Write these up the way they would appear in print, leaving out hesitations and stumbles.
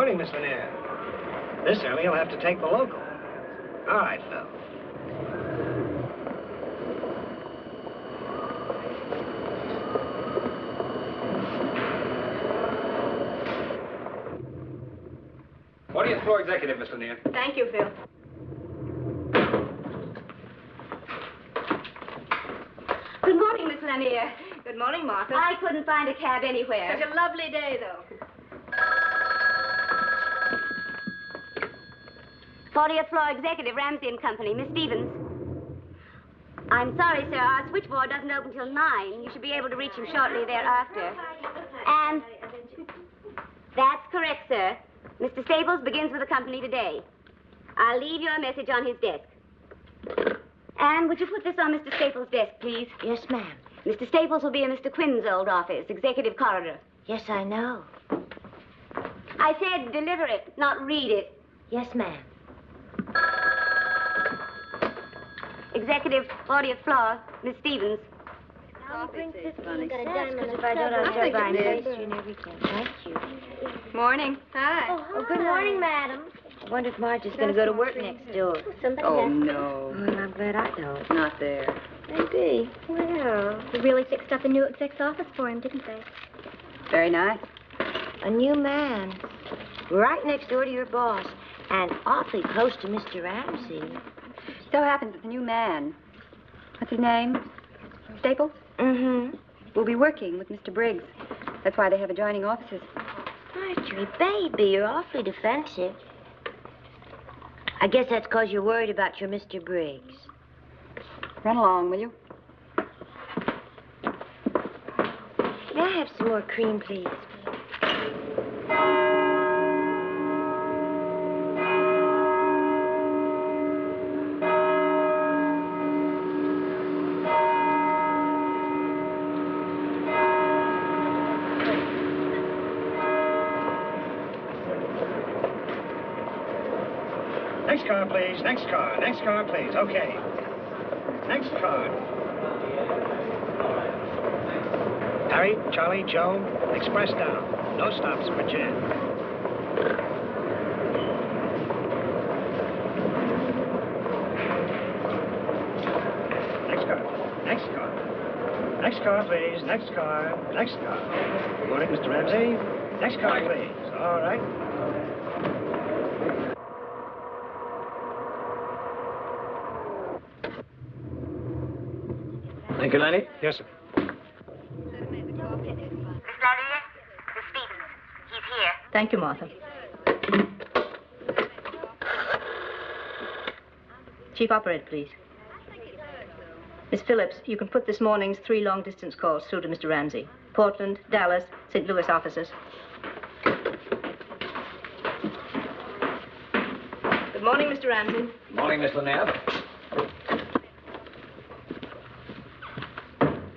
morning, Miss Lanier. This early, you'll have to take the local. All right, Phil. '40th floor executive, Miss Lanier. Thank you, Phil. Good morning, Miss Lanier. Good morning, Martha. I couldn't find a cab anywhere. Such a lovely day, though. 40th floor executive, Ramsey and Company, Miss Stevens. I'm sorry, sir. Our switchboard doesn't open till 9. You should be able to reach him shortly thereafter. And that's correct, sir. Mr. Staples begins with the company today. I'll leave you a message on his desk. And would you put this on Mr. Staples' desk, please? Yes, ma'am. Mr. Staples will be in Mr. Quinn's old office, executive corridor. Yes, I know. I said deliver it, not read it. Yes, ma'am. Executive, 40th floor, Miss Stevens. I'll bring 15 Got a cents, diamond because if I don't, I'll think try and it face is. you and everything. Thank you. Morning. Hi. Oh, good morning, madam. I wonder if Marge is going to go to work next door. Somebody no. Well, I'm glad I don't. Not there. Maybe. Well, They really fixed up a new exec's office for him, didn't they? Very nice. a new man. Right next door to your boss. And awfully close to Mr. Ramsey. So happens that the new man, what's his name? Staples? Mm-hmm. Will be working with Mr. Briggs. That's why they have adjoining offices. Marjorie, baby, you're awfully defensive. I guess that's because you're worried about your Mr. Briggs. Run along, will you? May I have some more cream, please? Next car, please. Next car. Next car, please. Okay. Next car. Harry, Charlie, Joe, express down. No stops for Jen. Next car. Next car. Next car, please. Next car. Next car. Good morning, Mr. Ramsey. Next car, please. All right. Thank you, Lenny. Yes, sir. Miss Lanier, Miss Stevens. He's here. Thank you, Martha. Chief operator, please. Miss Phillips, you can put this morning's 3 long-distance calls through to Mr. Ramsey. Portland, Dallas, St. Louis offices. Good morning, Mr. Ramsey. Morning, Miss Lanier.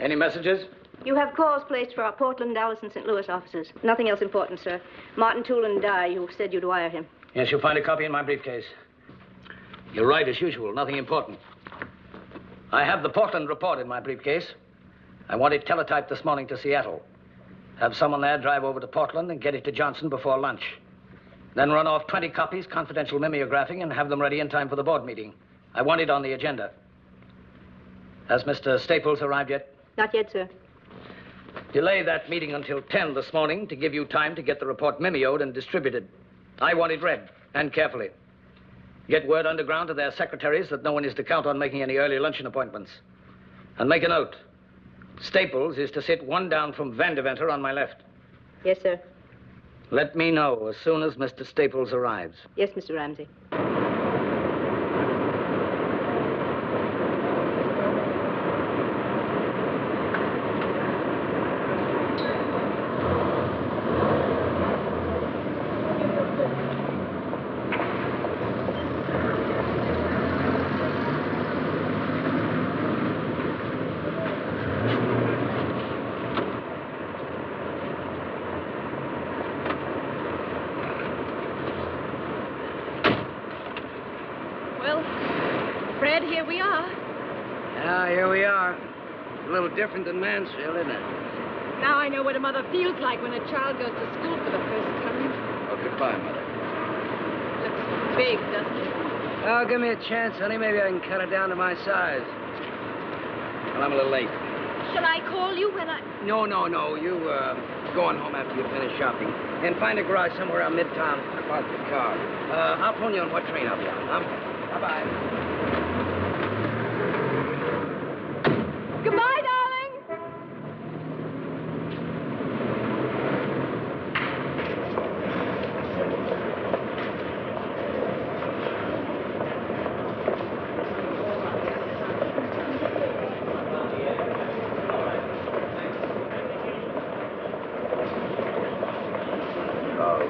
Any messages? You have calls placed for our Portland, Dallas, and St. Louis offices. Nothing else important, sir. Martin Toole and Dye, you said you'd wire him. Yes, you'll find a copy in my briefcase. You're right, as usual. Nothing important. I have the Portland report in my briefcase. I want it teletyped this morning to Seattle. Have someone there drive over to Portland and get it to Johnson before lunch. Then run off 20 copies, confidential mimeographing, and have them ready in time for the board meeting. I want it on the agenda. Has Mr. Staples arrived yet? Not yet, sir. Delay that meeting until 10 this morning to give you time to get the report mimeoed and distributed. I want it read, and carefully. Get word underground to their secretaries that no one is to count on making any early luncheon appointments. And make a note. Staples is to sit 1 down from Vandeventer on my left. Yes, sir. Let me know as soon as Mr. Staples arrives. Yes, Mr. Ramsey. Different than Mansfield, isn't it? Now I know what a mother feels like when a child goes to school for the first time. Goodbye, Mother. Looks big, doesn't it? Oh, give me a chance, honey. Maybe I can cut it down to my size. Well, I'm a little late. Shall I call you when I... No. You, go on home after you finish shopping. And find a garage somewhere around Midtown and park the car. I'll phone you on what train I'll be on, huh? Bye-bye. Goodbye, darling.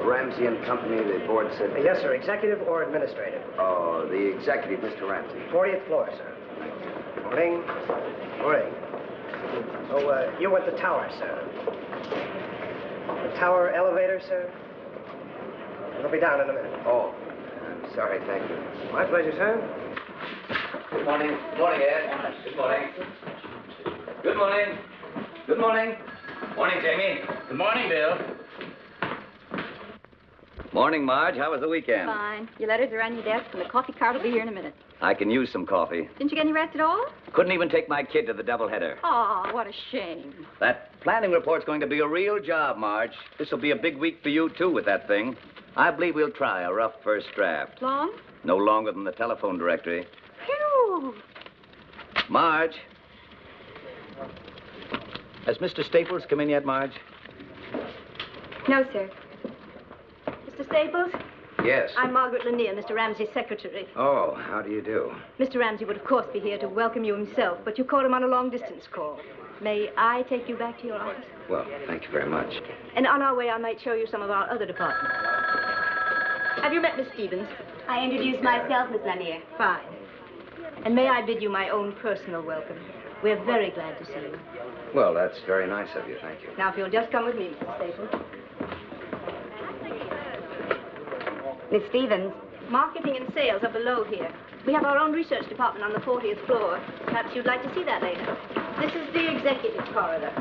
Ramsey and Company, the board said... Yes, sir. Executive or administrative? Oh, the executive, Mr. Ramsey. 40th floor, sir. Morning. Morning. Oh, you want the tower, sir. The tower elevator, sir? It'll be down in a minute. Oh, I'm sorry, thank you. My pleasure, sir. Good morning. Good morning, Ed. Good morning. Good morning. Good morning. Morning, Jamie. Good morning, Bill. Morning, Marge. How was the weekend? Fine. Your letters are on your desk, and the coffee cart will be here in a minute. I can use some coffee. Didn't you get any rest at all? Couldn't even take my kid to the doubleheader. Oh, what a shame. That planning report's going to be a real job, Marge. This will be a big week for you, too, with that thing. I believe we'll try a rough first draft. Long? No longer than the telephone directory. Phew. Marge. Has Mr. Staples come in yet, Marge? No, sir. Mr. Staples? Yes. I'm Margaret Lanier, Mr. Ramsey's secretary. Oh, how do you do? Mr. Ramsey would, of course, be here to welcome you himself, but you caught him on a long-distance call. May I take you back to your office? Well, thank you very much. And on our way, I might show you some of our other departments. Have you met Miss Stevens? I introduced myself, Miss Lanier. Fine. And may I bid you my own personal welcome. We're very glad to see you. Well, that's very nice of you, thank you. Now, if you'll just come with me, Mr. Staples. Miss Stevens. Marketing and sales are below here. We have our own research department on the 40th floor. Perhaps you'd like to see that later. This is the executive corridor.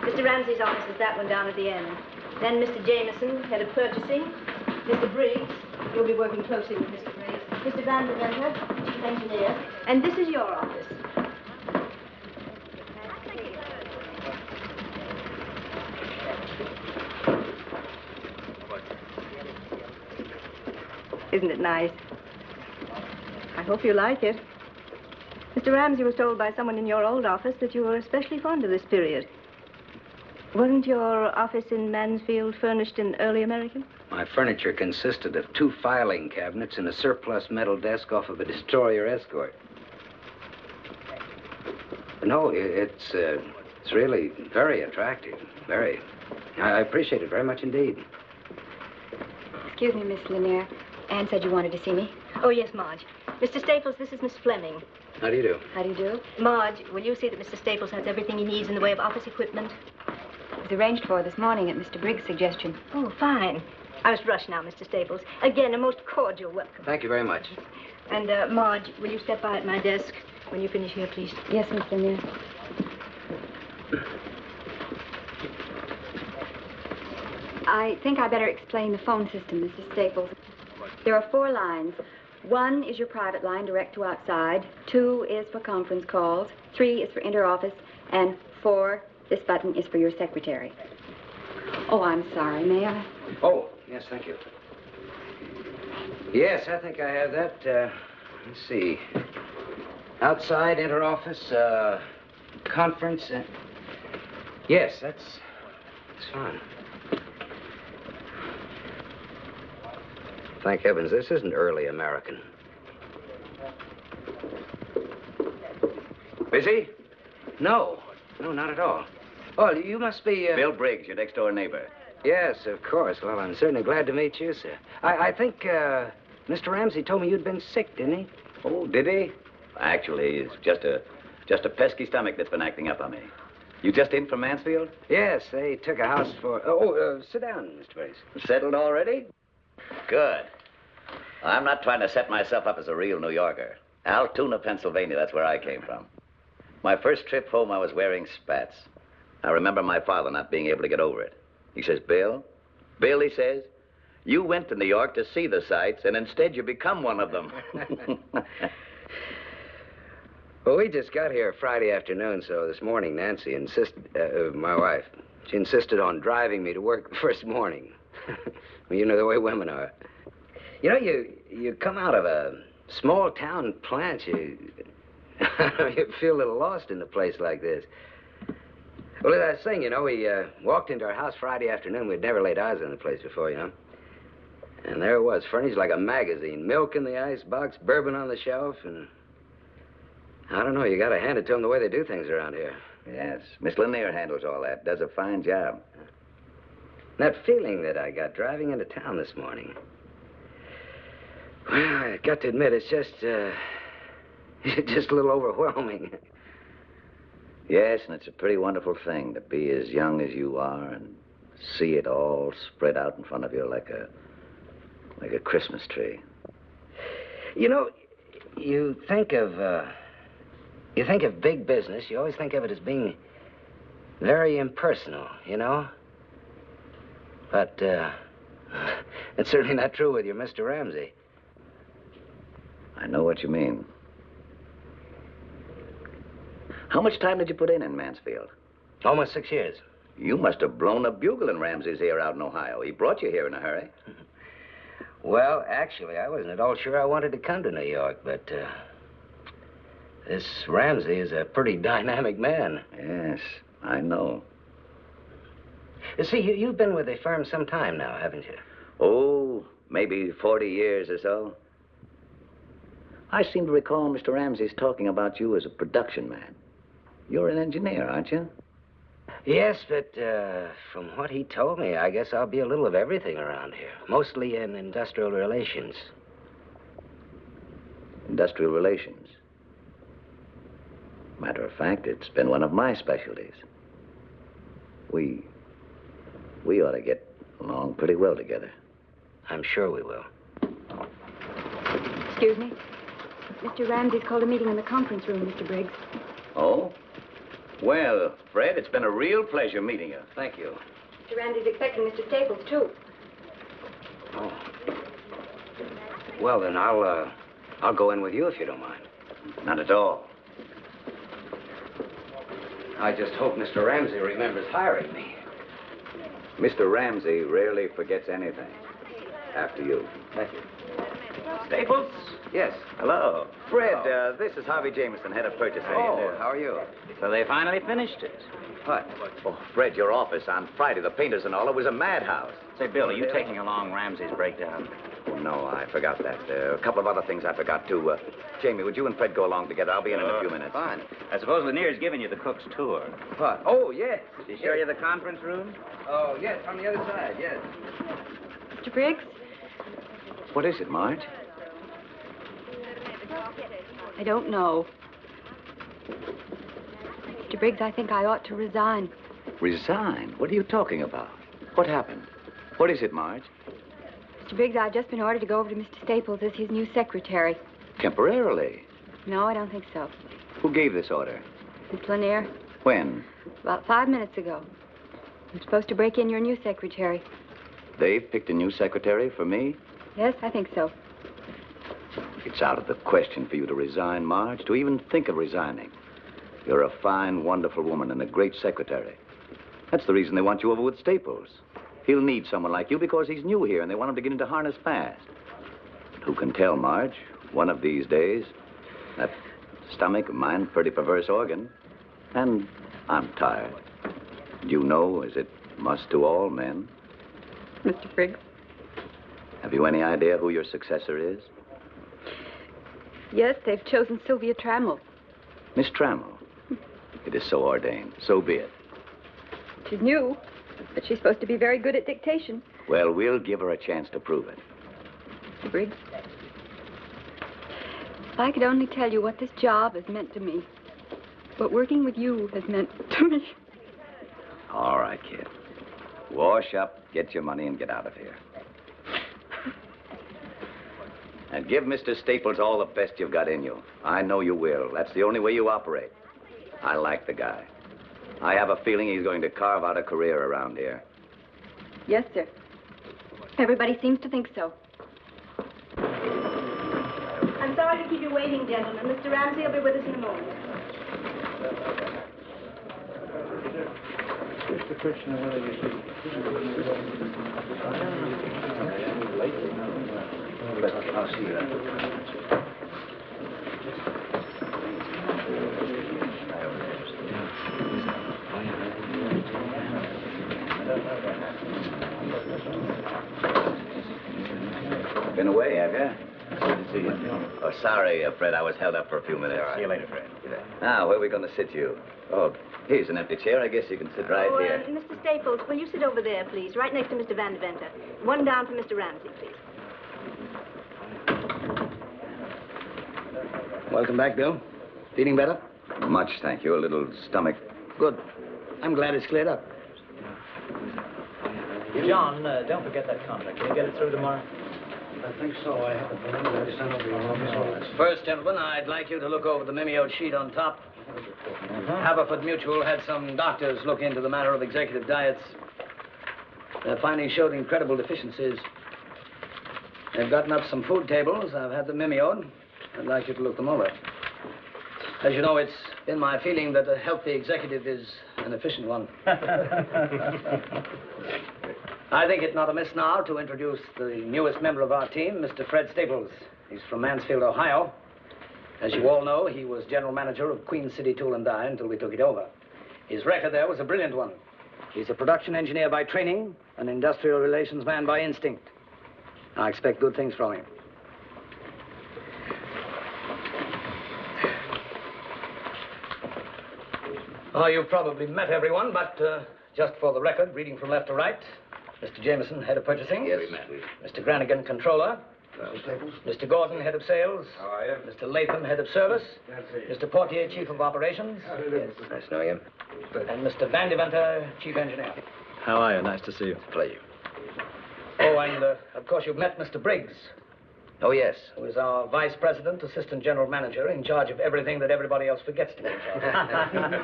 Mr. Ramsey's office is that one down at the end. Then Mr. Jameson, head of purchasing. Mr. Briggs, you'll be working closely with Mr. Briggs. Mr. Van Deventer, chief engineer. And this is your office. Isn't it nice? I hope you like it. Mr. Ramsey was told by someone in your old office that you were especially fond of this period. Wasn't your office in Mansfield furnished in early American? My furniture consisted of 2 filing cabinets and a surplus metal desk off of a destroyer escort. No, it's really very attractive. Very. I appreciate it very much indeed. Excuse me, Miss Lanier. Anne said you wanted to see me. Oh, yes, Marge. Mr. Staples, this is Miss Fleming. How do you do? How do you do? Marge, will you see that Mr. Staples has everything he needs in the way of office equipment? It was arranged for this morning at Mr. Briggs' suggestion. Oh, fine. I must rush now, Mr. Staples. Again, a most cordial welcome. Thank you very much. And, Marge, will you step by at my desk when you finish here, please? Yes, Miss Lanier. I think I better explain the phone system, Mrs. Staples. There are 4 lines. 1 is your private line, direct to outside. 2 is for conference calls. 3 is for inter-office. And 4, this button is for your secretary. Oh, I'm sorry. May I? Oh, yes, thank you. Yes, I think I have that. Let's see. Outside, inter-office, conference. Yes, that's fine. Thank heavens, this isn't early American. Busy? No, not at all. Oh, you must be, Bill Briggs, your next-door neighbor. Yes, of course. Well, I'm certainly glad to meet you, sir. I think, Mr. Ramsey told me you'd been sick, didn't he? Oh, did he? Actually, it's just a pesky stomach that's been acting up on me. You just in from Mansfield? Yes, they took a house for... sit down, Mr. Briggs. Settled already? Good. I'm not trying to set myself up as a real New Yorker. Altoona, Pennsylvania, that's where I came from. My first trip home, I was wearing spats. I remember my father not being able to get over it. He says, Bill, Bill, he says, you went to New York to see the sights, and instead you become one of them. Well, we just got here Friday afternoon, so this morning Nancy insisted, my wife, she insisted on driving me to work the first morning. Well, you know the way women are. You know, you come out of a small town plant, you feel a little lost in a place like this. Well, as I was saying, you know, we walked into our house Friday afternoon. We'd never laid eyes on the place before, you know. And there it was, furnished like a magazine. Milk in the icebox, bourbon on the shelf, and... I don't know, you gotta hand it to them the way they do things around here. Yes, Miss Lanier handles all that. Does a fine job. That feeling that I got driving into town this morning. Well, I got to admit, it's just a little overwhelming. Yes, and it's a pretty wonderful thing to be as young as you are and see it all spread out in front of you like a Christmas tree. You know, you think of big business, you always think of it as being very impersonal, you know? But, it's certainly not true with your Mr. Ramsey. I know what you mean. How much time did you put in Mansfield? Almost 6 years. You must have blown a bugle in Ramsey's ear out in Ohio. He brought you here in a hurry. Well, actually, I wasn't at all sure I wanted to come to New York, but, this Ramsey is a pretty dynamic man. Yes, I know. You see, you've been with the firm some time now, haven't you? Oh, maybe 40 years or so. I seem to recall Mr. Ramsey's talking about you as a production man. You're an engineer, aren't you? Yes, but from what he told me, I guess I'll be a little of everything around here. Mostly in industrial relations. Industrial relations? Matter of fact, it's been one of my specialties. We ought to get along pretty well together. I'm sure we will. Excuse me. Mr. Ramsey's called a meeting in the conference room, Mr. Briggs. Oh? Well, Fred, it's been a real pleasure meeting you. Thank you. Mr. Ramsey's expecting Mr. Staples, too. Oh. Well, then I'll go in with you if you don't mind. Not at all. I just hope Mr. Ramsey remembers hiring me. Mr. Ramsey rarely forgets anything. After you. Thank you. Staples? Yes. Hello. Fred, this is Harvey Jameson, head of purchasing. Oh, how are you? So they finally finished it. What? Oh, Fred, your office on Friday, the painters and all, it was a madhouse. Say, Bill, are you taking along Ramsey's breakdown? Oh, no, I forgot that. A couple of other things I forgot, too. Jamie, would you and Fred go along together? I'll be in a few minutes. Fine. I suppose Lanier's giving you the cook's tour. What? Oh, yes. Did he show you the conference room? Oh, yes, on the other side, yes. Mr. Briggs? What is it, Marge? I don't know. Mr. Briggs, I think I ought to resign. Resign? What are you talking about? What happened? What is it, Marge? Mr. Briggs, I've just been ordered to go over to Mr. Staples as his new secretary. Temporarily? No, I don't think so. Who gave this order? Miss Lanier, When? about 5 minutes ago. I'm supposed to break in your new secretary. They've picked a new secretary for me? Yes, I think so. It's out of the question for you to resign, Marge, to even think of resigning. You're a fine, wonderful woman and a great secretary. That's the reason they want you over with Staples. He'll need someone like you because he's new here and they want him to get into harness fast. But who can tell, Marge? One of these days, that stomach of mine, pretty perverse organ, and I'm tired. You know, as it must to all men. Mr. Briggs? Have you any idea who your successor is? Yes, they've chosen Sylvia Trammell. Miss Trammell. It is so ordained. So be it. She's new, but she's supposed to be very good at dictation. Well, we'll give her a chance to prove it. Mr. Briggs, if I could only tell you what this job has meant to me, what working with you has meant to me. All right, kid. Wash up, get your money, and get out of here. And give Mr. Staples all the best you've got in you. I know you will. That's the only way you operate. I like the guy. I have a feeling he's going to carve out a career around here. Yes, sir. Everybody seems to think so. I'm sorry to keep you waiting, gentlemen. Mr. Ramsey will be with us in a moment. I'll see you then. Been away, have you? Good to see you. Oh, sorry, Fred. I was held up for a few minutes. See you later, Fred. Now, where are we going to sit you? Oh, here's an empty chair. I guess you can sit right here. Mr. Staples, will you sit over there, please? Right next to Mr. Van Deventer. One down for Mr. Ramsey, please. Welcome back, Bill. Feeling better? Much, thank you. A little stomach. Good. I'm glad it's cleared up. John, don't forget that contract. Can you get it through tomorrow? I think so. I have it. I sent over your office. First, gentlemen, I'd like you to look over the mimeoed sheet on top. Haverford Mutual had some doctors look into the matter of executive diets. Their findings showed incredible deficiencies. They've gotten up some food tables. I've had them mimeoed. I'd like you to look them over. As you know, it's been my feeling that a healthy executive is an efficient one. I think it not amiss now to introduce the newest member of our team, Mr. Fred Staples. He's from Mansfield, Ohio. As you all know, he was general manager of Queen City Tool and Die until we took it over. His record there was a brilliant one. He's a production engineer by training, an industrial relations man by instinct. I expect good things from him. Oh, you've probably met everyone, but just for the record, reading from left to right, Mr. Jameson, head of purchasing. Yes, we met. Mr. Granigan, controller. Staples? Mr. Gordon, head of sales. How are you? Mr. Latham, head of service. Mr. Portier, chief of operations. Yes, nice to know you. And Mr. Van Deventer, chief engineer. How are you? Nice to see you. Pleasure. Oh, and of course you've met Mr. Briggs, Oh, yes. who is our vice president, assistant general manager, in charge of everything that everybody else forgets to be in charge of.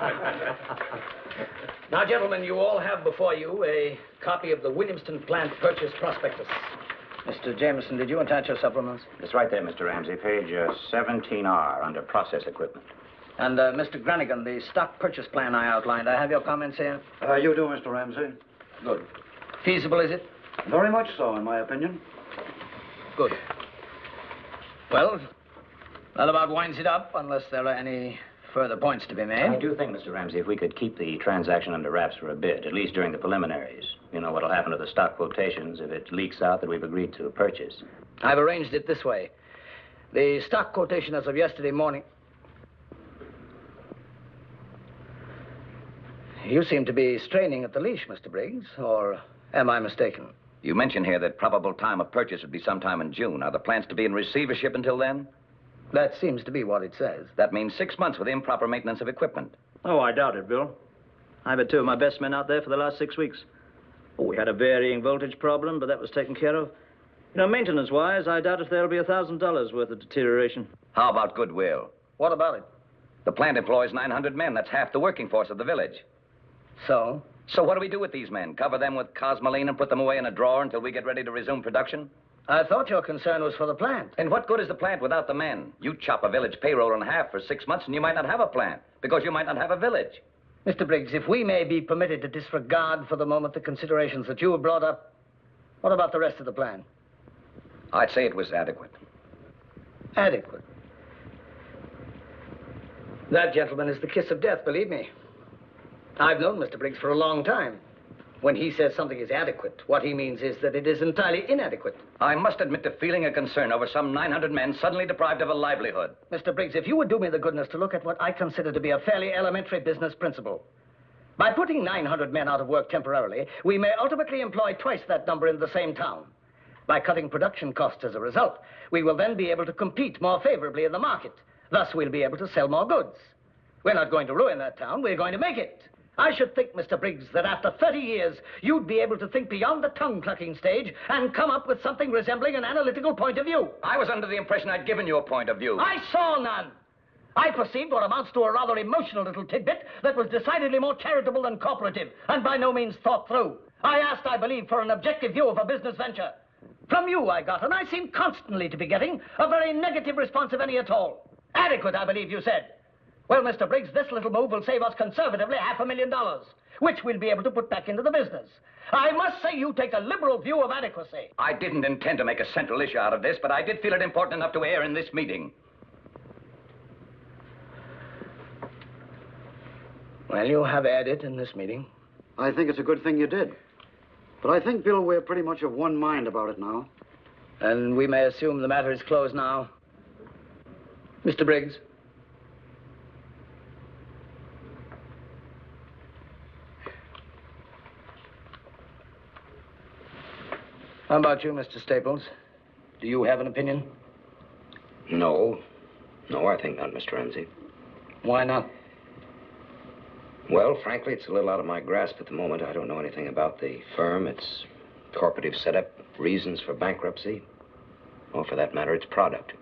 Now, gentlemen, you all have before you a copy of the Williamston plant purchase prospectus. Mr. Jameson, did you attach your supplements? It's right there, Mr. Ramsey. Page 17R under process equipment. And Mr. Granigan, the stock purchase plan I outlined, I have your comments here? You do, Mr. Ramsey. Good. Feasible, is it? Very much so, in my opinion. Good. Well, that about winds it up, unless there are any further points to be made. I do think, Mr. Ramsey, if we could keep the transaction under wraps for a bit, at least during the preliminaries. You know what'll happen to the stock quotations if it leaks out that we've agreed to purchase. I've arranged it this way. The stock quotation as of yesterday morning... You seem to be straining at the leash, Mr. Briggs, or am I mistaken? You mentioned here that probable time of purchase would be sometime in June. Are the plants to be in receivership until then? That seems to be what it says. That means 6 months with improper maintenance of equipment. Oh, I doubt it, Bill. I've had two of my best men out there for the last 6 weeks. Oh, we had a varying voltage problem, but that was taken care of. You know, maintenance-wise, I doubt if there'll be $1,000 worth of deterioration. How about goodwill? What about it? The plant employs 900 men. That's half the working force of the village. So? So what do we do with these men? Cover them with cosmoline and put them away in a drawer until we get ready to resume production? I thought your concern was for the plant. And what good is the plant without the men? You chop a village payroll in half for 6 months and you might not have a plant because you might not have a village. Mr. Briggs, if we may be permitted to disregard for the moment the considerations that you have brought up, what about the rest of the plan? I'd say it was adequate. Adequate. That, gentleman, is the kiss of death, believe me. I've known Mr. Briggs for a long time. When he says something is adequate, what he means is that it is entirely inadequate. I must admit to feeling a concern over some 900 men suddenly deprived of a livelihood. Mr. Briggs, if you would do me the goodness to look at what I consider to be a fairly elementary business principle. By putting 900 men out of work temporarily, we may ultimately employ twice that number in the same town. By cutting production costs as a result, we will then be able to compete more favorably in the market. Thus, we'll be able to sell more goods. We're not going to ruin that town, we're going to make it. I should think, Mr. Briggs, that after 30 years, you'd be able to think beyond the tongue-clucking stage and come up with something resembling an analytical point of view. I was under the impression I'd given you a point of view. I saw none. I perceived what amounts to a rather emotional little tidbit that was decidedly more charitable than cooperative and by no means thought through. I asked, I believe, for an objective view of a business venture. From you I got, and I seem constantly to be getting a very negative response, if any at all. Adequate, I believe you said. Well, Mr. Briggs, this little move will save us conservatively $500,000, which we'll be able to put back into the business. I must say you take a liberal view of adequacy. I didn't intend to make a central issue out of this, but I did feel it important enough to air in this meeting. Well, you have aired it in this meeting. I think it's a good thing you did. But I think, Bill, we're pretty much of one mind about it now. And we may assume the matter is closed now. Mr. Briggs? How about you, Mr. Staples? Do you have an opinion? No. No, I think not, Mr. Ramsey. Why not? Well, frankly, it's a little out of my grasp at the moment. I don't know anything about the firm, its corporative setup, reasons for bankruptcy, or for that matter, its product.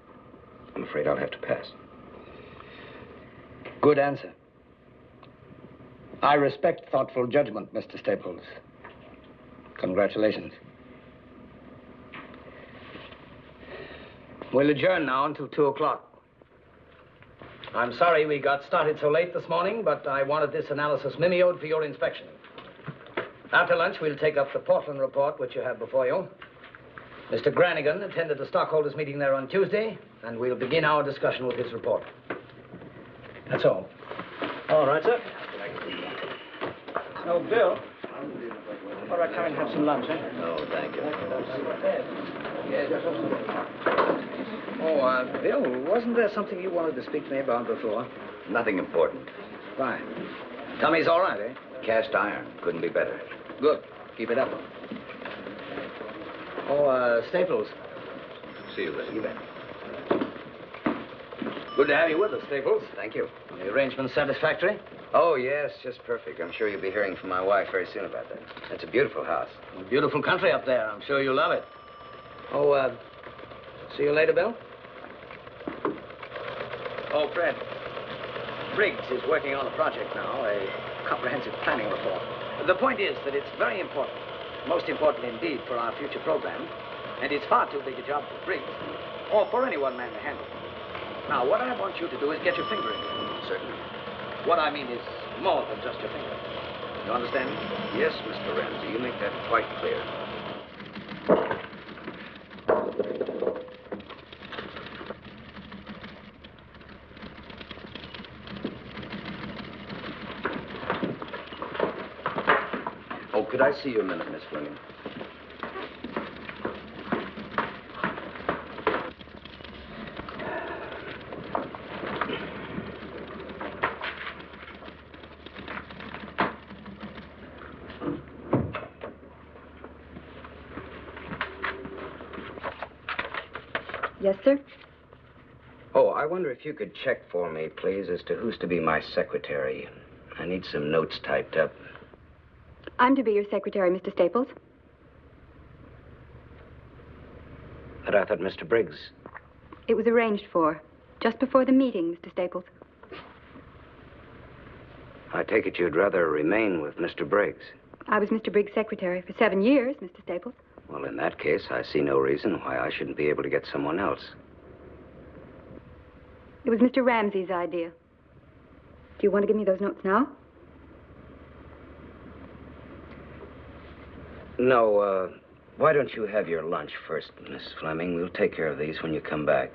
I'm afraid I'll have to pass. Good answer. I respect thoughtful judgment, Mr. Staples. Congratulations. We'll adjourn now until 2 o'clock. I'm sorry we got started so late this morning, but I wanted this analysis mimeoed for your inspection. After lunch, we'll take up the Portland report, which you have before you. Mr. Granigan attended the stockholders' meeting there on Tuesday, and we'll begin our discussion with his report. That's all. All right, sir. Oh, Bill. All right, come and have some lunch, eh? No, thank you. Oh, Bill, wasn't there something you wanted to speak to me about before? Nothing important. Fine. Tummy's all right, eh? Cast iron. Couldn't be better. Good. Keep it up. Oh, Staples. See you later. You bet. Good to have you with us, Staples. Thank you. The arrangement's satisfactory? Oh, yes, just perfect. I'm sure you'll be hearing from my wife very soon about that. It's a beautiful house. A beautiful country up there. I'm sure you'll love it. Oh, see you later, Bill? Oh, Fred. Briggs is working on a project now, a comprehensive planning report. The point is that it's very important, most important indeed for our future program, and it's far too big a job for Briggs, or for any one man to handle. Now, what I want you to do is get your finger in it. Certainly. What I mean is more than just your finger. You understand me? Yes, Mr. Ramsey, you make that quite clear. Oh, could I see you a minute, Miss Fleming? Yes, sir? Oh, I wonder if you could check for me, please, as to who's to be my secretary. I need some notes typed up. I'm to be your secretary, Mr. Staples. But I thought Mr. Briggs... It was arranged for, just before the meeting, Mr. Staples. I take it you'd rather remain with Mr. Briggs. I was Mr. Briggs' secretary for 7 years, Mr. Staples. Well, in that case, I see no reason why I shouldn't be able to get someone else. It was Mr. Ramsey's idea. Do you want to give me those notes now? No, why don't you have your lunch first, Miss Fleming? We'll take care of these when you come back.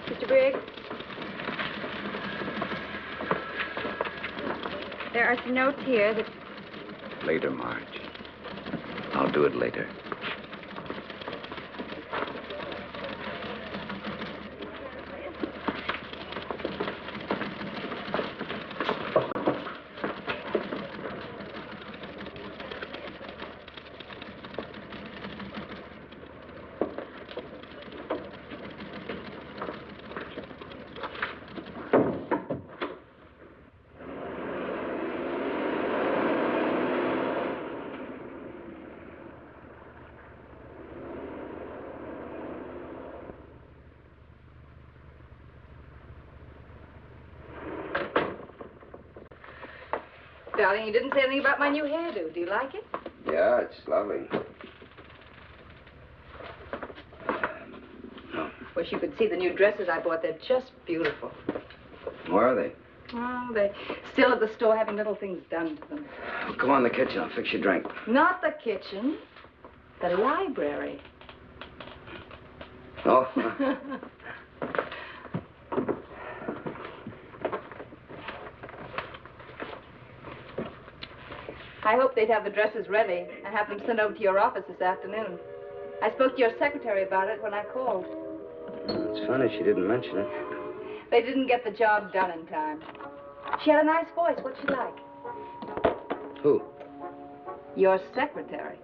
Mr. Briggs? There are some notes here that... Later, Marge. I'll do it later. Darling, you didn't say anything about my new hairdo. Do you like it? Yeah, it's lovely. Wish you could see the new dresses I bought. They're just beautiful. Where are they? Oh, they're still at the store having little things done to them. Go on in the kitchen. I'll fix your drink. Not the kitchen. The library. Oh. I hope they'd have the dresses ready and have them sent over to your office this afternoon. I spoke to your secretary about it when I called. It's funny she didn't mention it. They didn't get the job done in time. She had a nice voice. What'd she like? Who? Your secretary.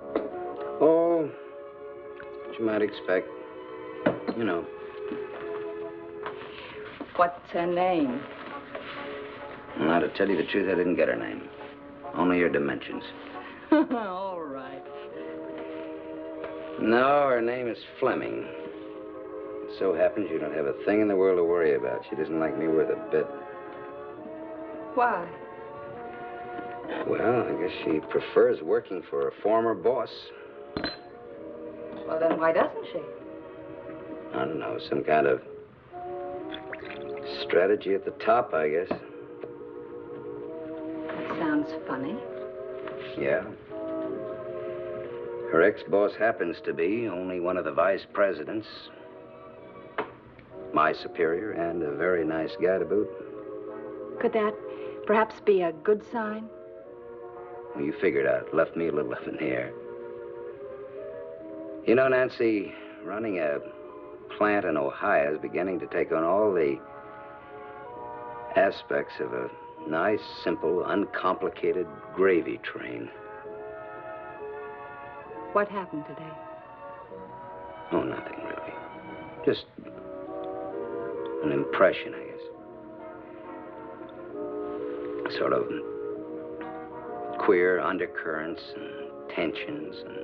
Oh, what you might expect. You know. What's her name? Now, to tell you the truth, I didn't get her name. Only her dimensions. All right. No, her name is Fleming. It so happens you don't have a thing in the world to worry about. She doesn't like me worth a bit. Why? Well, I guess she prefers working for a former boss. Well, then why doesn't she? I don't know, some kind of strategy at the top, I guess. Sounds funny. Yeah. Her ex-boss happens to be only one of the vice presidents. My superior, and a very nice guy to boot. Could that perhaps be a good sign? Well, you figured out. Left me a little up in the air. You know, Nancy, running a plant in Ohio is beginning to take on all the aspects of a nice, simple, uncomplicated gravy train. What happened today? Oh, nothing really. Just an impression, I guess. Sort of queer undercurrents and tensions and...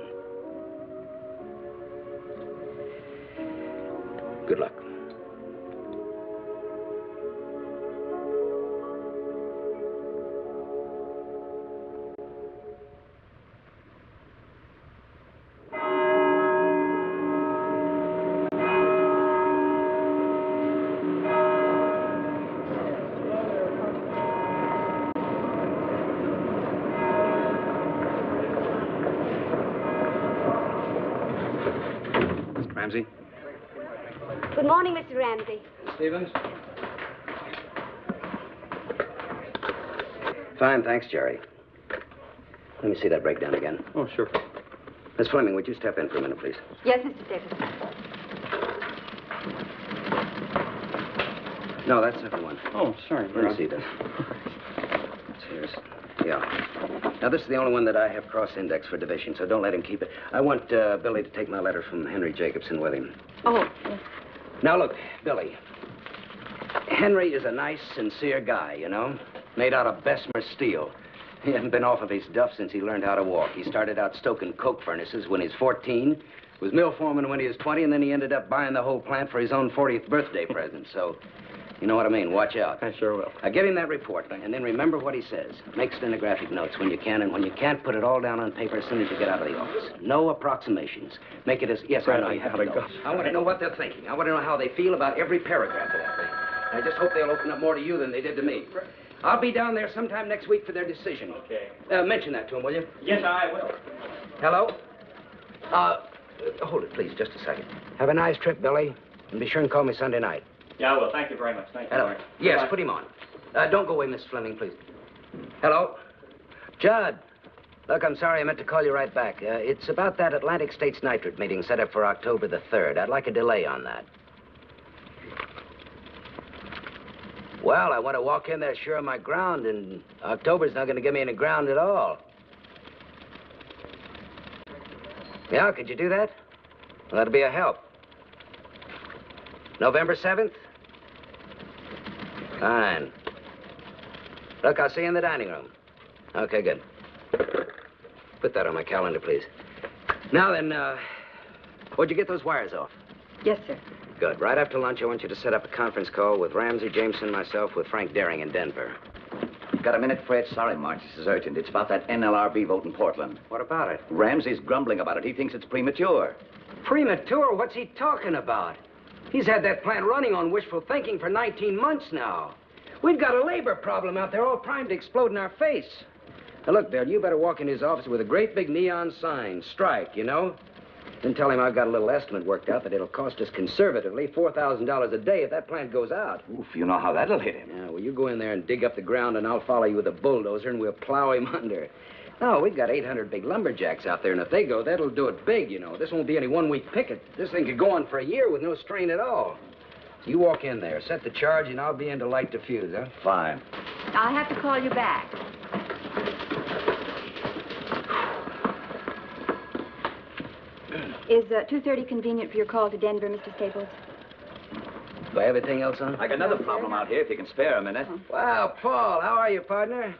Good luck. Mr. Ramsey? Good morning, Mr. Ramsey. Stevens? Fine, thanks, Jerry. Let me see that breakdown again. Oh, sure. Miss Fleming, would you step in for a minute, please? Yes, Mr. Davis. No, that's not the one. Oh, sorry. Let me see this. Here's, yeah. Now, this is the only one that I have cross-indexed for division, so don't let him keep it. I want Billy to take my letter from Henry Jacobson with him. Oh, yes. Now, look, Billy. Henry is a nice, sincere guy, you know? Made out of Bessemer steel. He hasn't been off of his duff since he learned how to walk. He started out stoking coke furnaces when he was 14, was mill foreman when he was 20, and then he ended up buying the whole plant for his own 40th birthday present. So, you know what I mean. Watch out. I sure will. Now, give him that report, and then remember what he says. Make stenographic notes when you can, and when you can't, put it all down on paper as soon as you get out of the office. No approximations. Make it as... Yes, I know you have to go. I want to know what they're thinking. I want to know how they feel about every paragraph of that thing. I just hope they'll open up more to you than they did to me. I'll be down there sometime next week for their decision. Okay. Mention that to them, will you? Yes, I will. Hello? Hold it, please, just a second. Have a nice trip, Billy. And be sure and call me Sunday night. Yeah, I will. Thank you very much. Thank you. Hello? Larry. Yes, Bye. put him on. Don't go away, Miss Fleming, please. Hello? Judd. Look, I'm sorry. I meant to call you right back. It's about that Atlantic States Nitrate meeting set up for October the 3rd. I'd like a delay on that. Well, I want to walk in there sure of my ground, and October's not going to give me any ground at all. Yeah, could you do that? Well, that'd be a help. November 7th? Fine. Look, I'll see you in the dining room. Okay, good. Put that on my calendar, please. Now then, where'd you get those wires off? Yes, sir. Good. Right after lunch, I want you to set up a conference call with Ramsey, Jameson, myself, with Frank Daring in Denver. Got a minute, Fred? Sorry, Marge, this is urgent. It's about that NLRB vote in Portland. What about it? Ramsey's grumbling about it. He thinks it's premature. Premature? What's he talking about? He's had that plant running on wishful thinking for 19 months now. We've got a labor problem out there all primed to explode in our face. Now, look, Bill, you better walk in his office with a great big neon sign, strike, you know? Then tell him I've got a little estimate worked out that it'll cost us conservatively $4,000 a day if that plant goes out. Oof, you know how that'll hit him. Yeah, well, you go in there and dig up the ground, and I'll follow you with a bulldozer, and we'll plow him under. No, we've got 800 big lumberjacks out there, and if they go, that'll do it big, you know. This won't be any one-week picket. This thing could go on for a year with no strain at all. You walk in there, set the charge, and I'll be in to light the fuse, huh? Fine. I'll have to call you back. Is 2:30 convenient for your call to Denver, Mr. Staples? Do I have anything else on? I got another problem out here, if you can spare a minute. Wow, Paul, how are you, partner?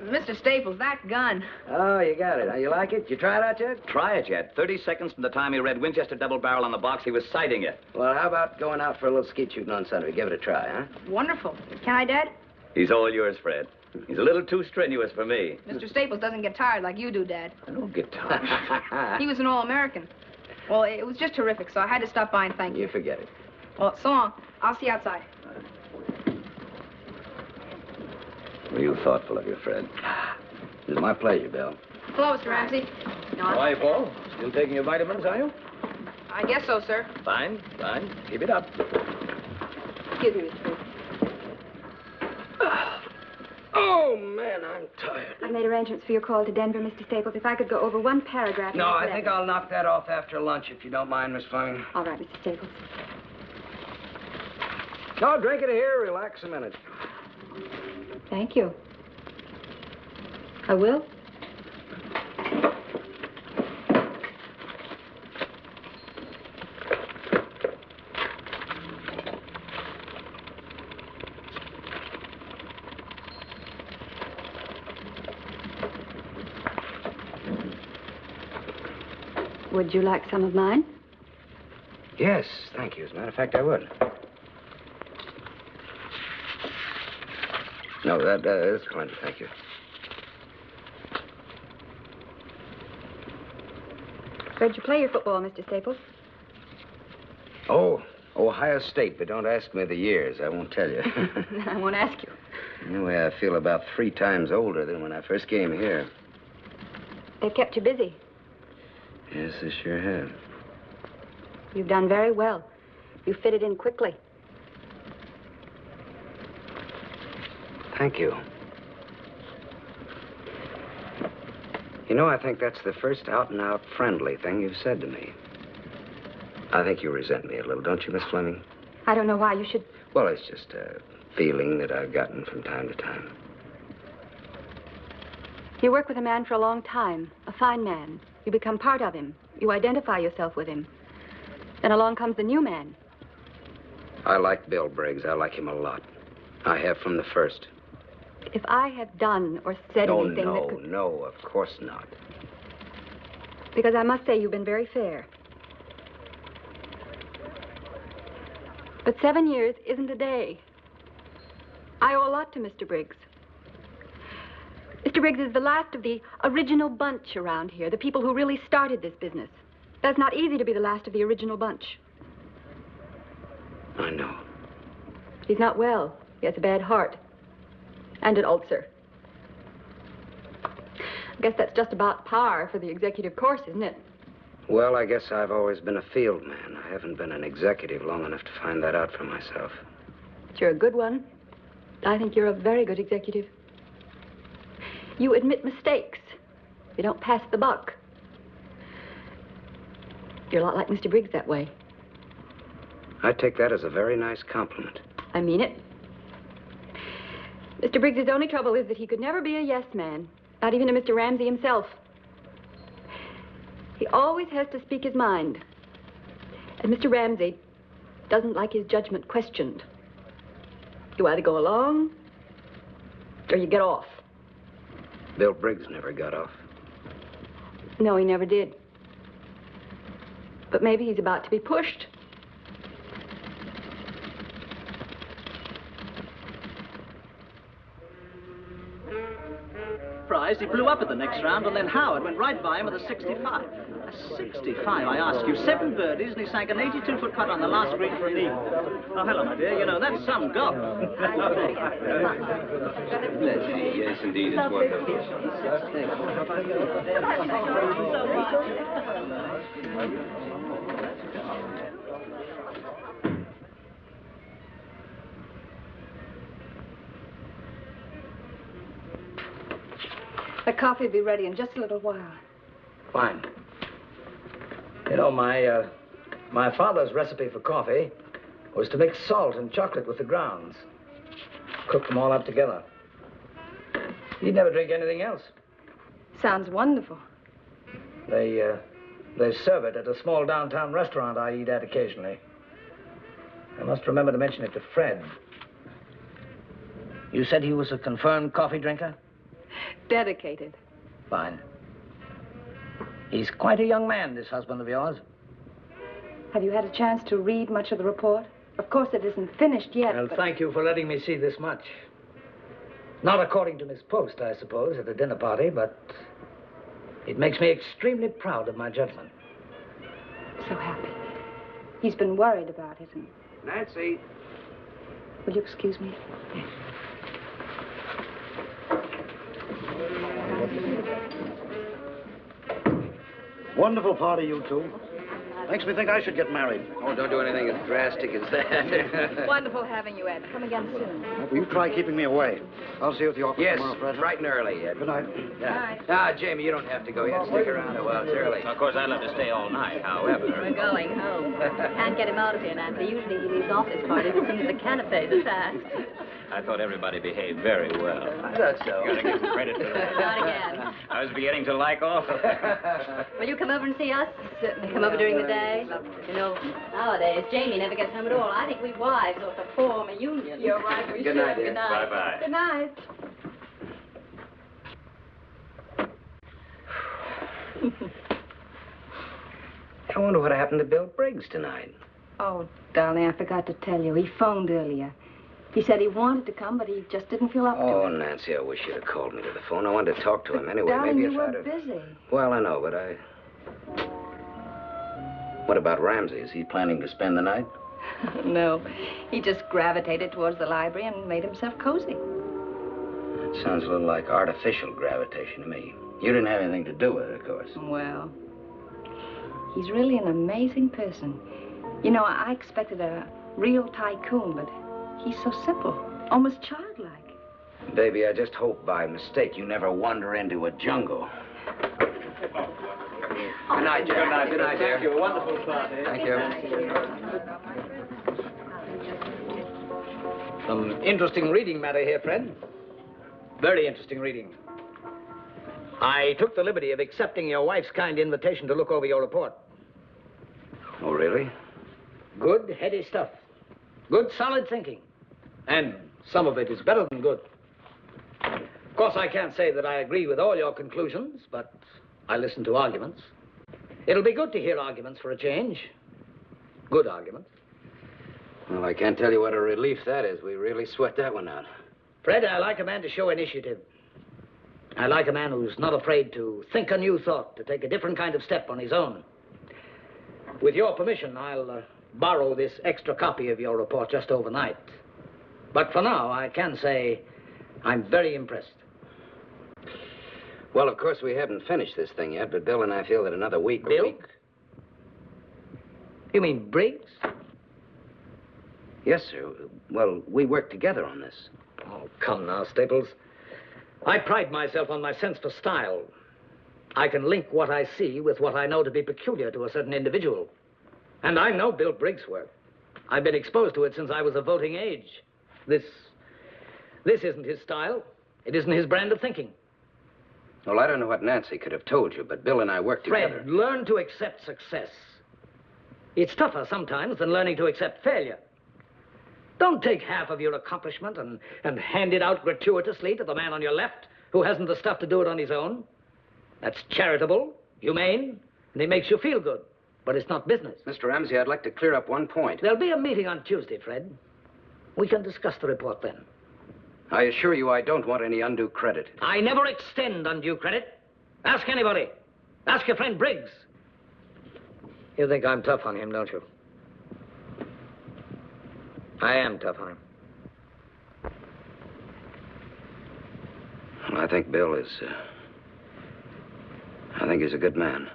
Mr. Staples, that gun. Oh, you got it. Now, you like it? You try it out yet? Try it yet. 30 seconds from the time he read Winchester double barrel on the box, he was sighting it. Well, how about going out for a little skeet shooting on Sunday? Give it a try, huh? Wonderful. Can I, Dad? He's all yours, Fred. He's a little too strenuous for me. Mr. Staples doesn't get tired like you do, Dad. I don't get tired. He was an All-American. Well, it was just terrific, so I had to stop by and thank you. You forget it. Well, so long. I'll see you outside. Real thoughtful of you, Fred. It's my pleasure, Bill. Hello, Mr. Ramsey. How are you, Paul? Still taking your vitamins, are you? I guess so, sir. Fine, fine. Keep it up. Excuse me, Mr. Briggs. Oh, man, I'm tired. I've made arrangements for your call to Denver, Mr. Staples. If I could go over one paragraph... No, I think I'll knock that off after lunch, if you don't mind, Miss Fleming. All right, Mr. Staples. No, drink it here. Relax a minute. Thank you. I will. Would you like some of mine? Yes, thank you. As a matter of fact, I would. No, that's plenty, thank you. Where'd you play your football, Mr. Staples? Oh, Ohio State, but don't ask me the years. I won't tell you. I won't ask you. Anyway, I feel about 3 times older than when I first came here. They've kept you busy. Yes, they sure have. You've done very well. You fitted in quickly. Thank you. You know, I think that's the first out-and-out friendly thing you've said to me. I think you resent me a little, don't you, Miss Fleming? I don't know why you should... Well, it's just a feeling that I've gotten from time to time. You work with a man for a long time, a fine man. You become part of him. You identify yourself with him. Then along comes the new man. I like Bill Briggs. I like him a lot. I have from the first. If I have done or said anything that could... No, of course not. Because I must say you've been very fair. But 7 years isn't a day. I owe a lot to Mr. Briggs. Mr. Briggs is the last of the original bunch around here, the people who really started this business. That's not easy to be the last of the original bunch. I know. He's not well. He has a bad heart. And an ulcer. I guess that's just about par for the executive course, isn't it? Well, I guess I've always been a field man. I haven't been an executive long enough to find that out for myself. But you're a good one. I think you're a very good executive. You admit mistakes. You don't pass the buck. You're a lot like Mr. Briggs that way. I take that as a very nice compliment. I mean it. Mr. Briggs' only trouble is that he could never be a yes man, not even to Mr. Ramsey himself. He always has to speak his mind. And Mr. Ramsey doesn't like his judgment questioned. You either go along or you get off. Bill Briggs never got off. No, he never did. But maybe he's about to be pushed. surprised, he blew up at the next round, and then Howard went right by him with a 65. A 65, I ask you. 7 birdies, and he sank an 82-foot putt on the last green for an eagle. Oh, hello, my dear. You know, that's some golf. Yes, indeed, it's wonderful. The coffee will be ready in just a little while. Fine. You know, my father's recipe for coffee was to mix salt and chocolate with the grounds. Cook them all up together. He'd never drink anything else. Sounds wonderful. They serve it at a small downtown restaurant I eat at occasionally. I must remember to mention it to Fred. You said he was a confirmed coffee drinker? Dedicated. Fine. He's quite a young man, this husband of yours. Have you had a chance to read much of the report? Of course, it isn't finished yet, Well, but... thank you for letting me see this much. Not according to Miss Post, I suppose, at a dinner party, but it makes me extremely proud of my judgment. So happy. He's been worried about it, and... Nancy. Will you excuse me? Wonderful party, you two. Makes me think I should get married. Oh, don't do anything as drastic as that. Wonderful having you, Ed. Come again soon. Will you try keeping me away? I'll see you at the office Yes, tomorrow, Fred. bright and early, Ed. Good night. Yeah. Ah, Jamie, you don't have to go yet. Stick around a while. It's early. Of course, I'd love to stay all night, however. We're going home. Can't get him out of here, Nancy. Usually he leaves office parties as soon as the canapes are passed. I thought everybody behaved very well. I thought so. You gotta give them credit for that. Not again. I was beginning to like all of them. Will you come over and see us? Certainly. Come over during the day? You know, nowadays, Jamie never gets home at all. I think we wives ought to form a union. You're right, we Good should. night, dear. Good night. Bye-bye. Good night. I wonder what happened to Bill Briggs tonight. Oh, darling, I forgot to tell you. He phoned earlier. He said he wanted to come, but he just didn't feel up to Oh, it. Nancy, I wish you'd have called me to the phone. I wanted to talk to him anyway. Darling, Maybe you if were I'd have... busy. Well, I know, but I... What about Ramsey? Is he planning to spend the night? No, he just gravitated towards the library and made himself cozy. It sounds a little like artificial gravitation to me. You didn't have anything to do with it, of course. Well, he's really an amazing person. You know, I expected a real tycoon, but he's so simple, almost childlike. Baby, I just hope by mistake you never wander into a jungle. Good night, Jack. Good night. Good night, dear. Thank you. Wonderful party. Thank you. Some interesting reading matter here, Fred. Very interesting reading. I took the liberty of accepting your wife's kind invitation to look over your report. Oh, really? Good, heady stuff. Good, solid thinking. And some of it is better than good. Of course, I can't say that I agree with all your conclusions, but I listen to arguments. It'll be good to hear arguments for a change. Good arguments. Well, I can't tell you what a relief that is. We really sweat that one out. Fred, I like a man to show initiative. I like a man who's not afraid to think a new thought, to take a different kind of step on his own. With your permission, I'll borrow this extra copy of your report just overnight. But for now, I can say I'm very impressed. Well, of course, we haven't finished this thing yet, but Bill and I feel that another week... Bill? You mean Briggs? Yes, sir. Well, we work together on this. Oh, come now, Staples. I pride myself on my sense for style. I can link what I see with what I know to be peculiar to a certain individual. And I know Bill Briggs' work. I've been exposed to it since I was of voting age. This isn't his style. It isn't his brand of thinking. Well, I don't know what Nancy could have told you, but Bill and I work together. Fred, learn to accept success. It's tougher sometimes than learning to accept failure. Don't take half of your accomplishment and hand it out gratuitously to the man on your left who hasn't the stuff to do it on his own. That's charitable, humane, and it makes you feel good. But it's not business. Mr. Ramsey, I'd like to clear up one point. There'll be a meeting on Tuesday, Fred. We can discuss the report then. I assure you I don't want any undue credit. I never extend undue credit. Ask anybody. Ask your friend Briggs. You think I'm tough on him, don't you? I am tough on him. Well, I think Bill is... I think he's a good man.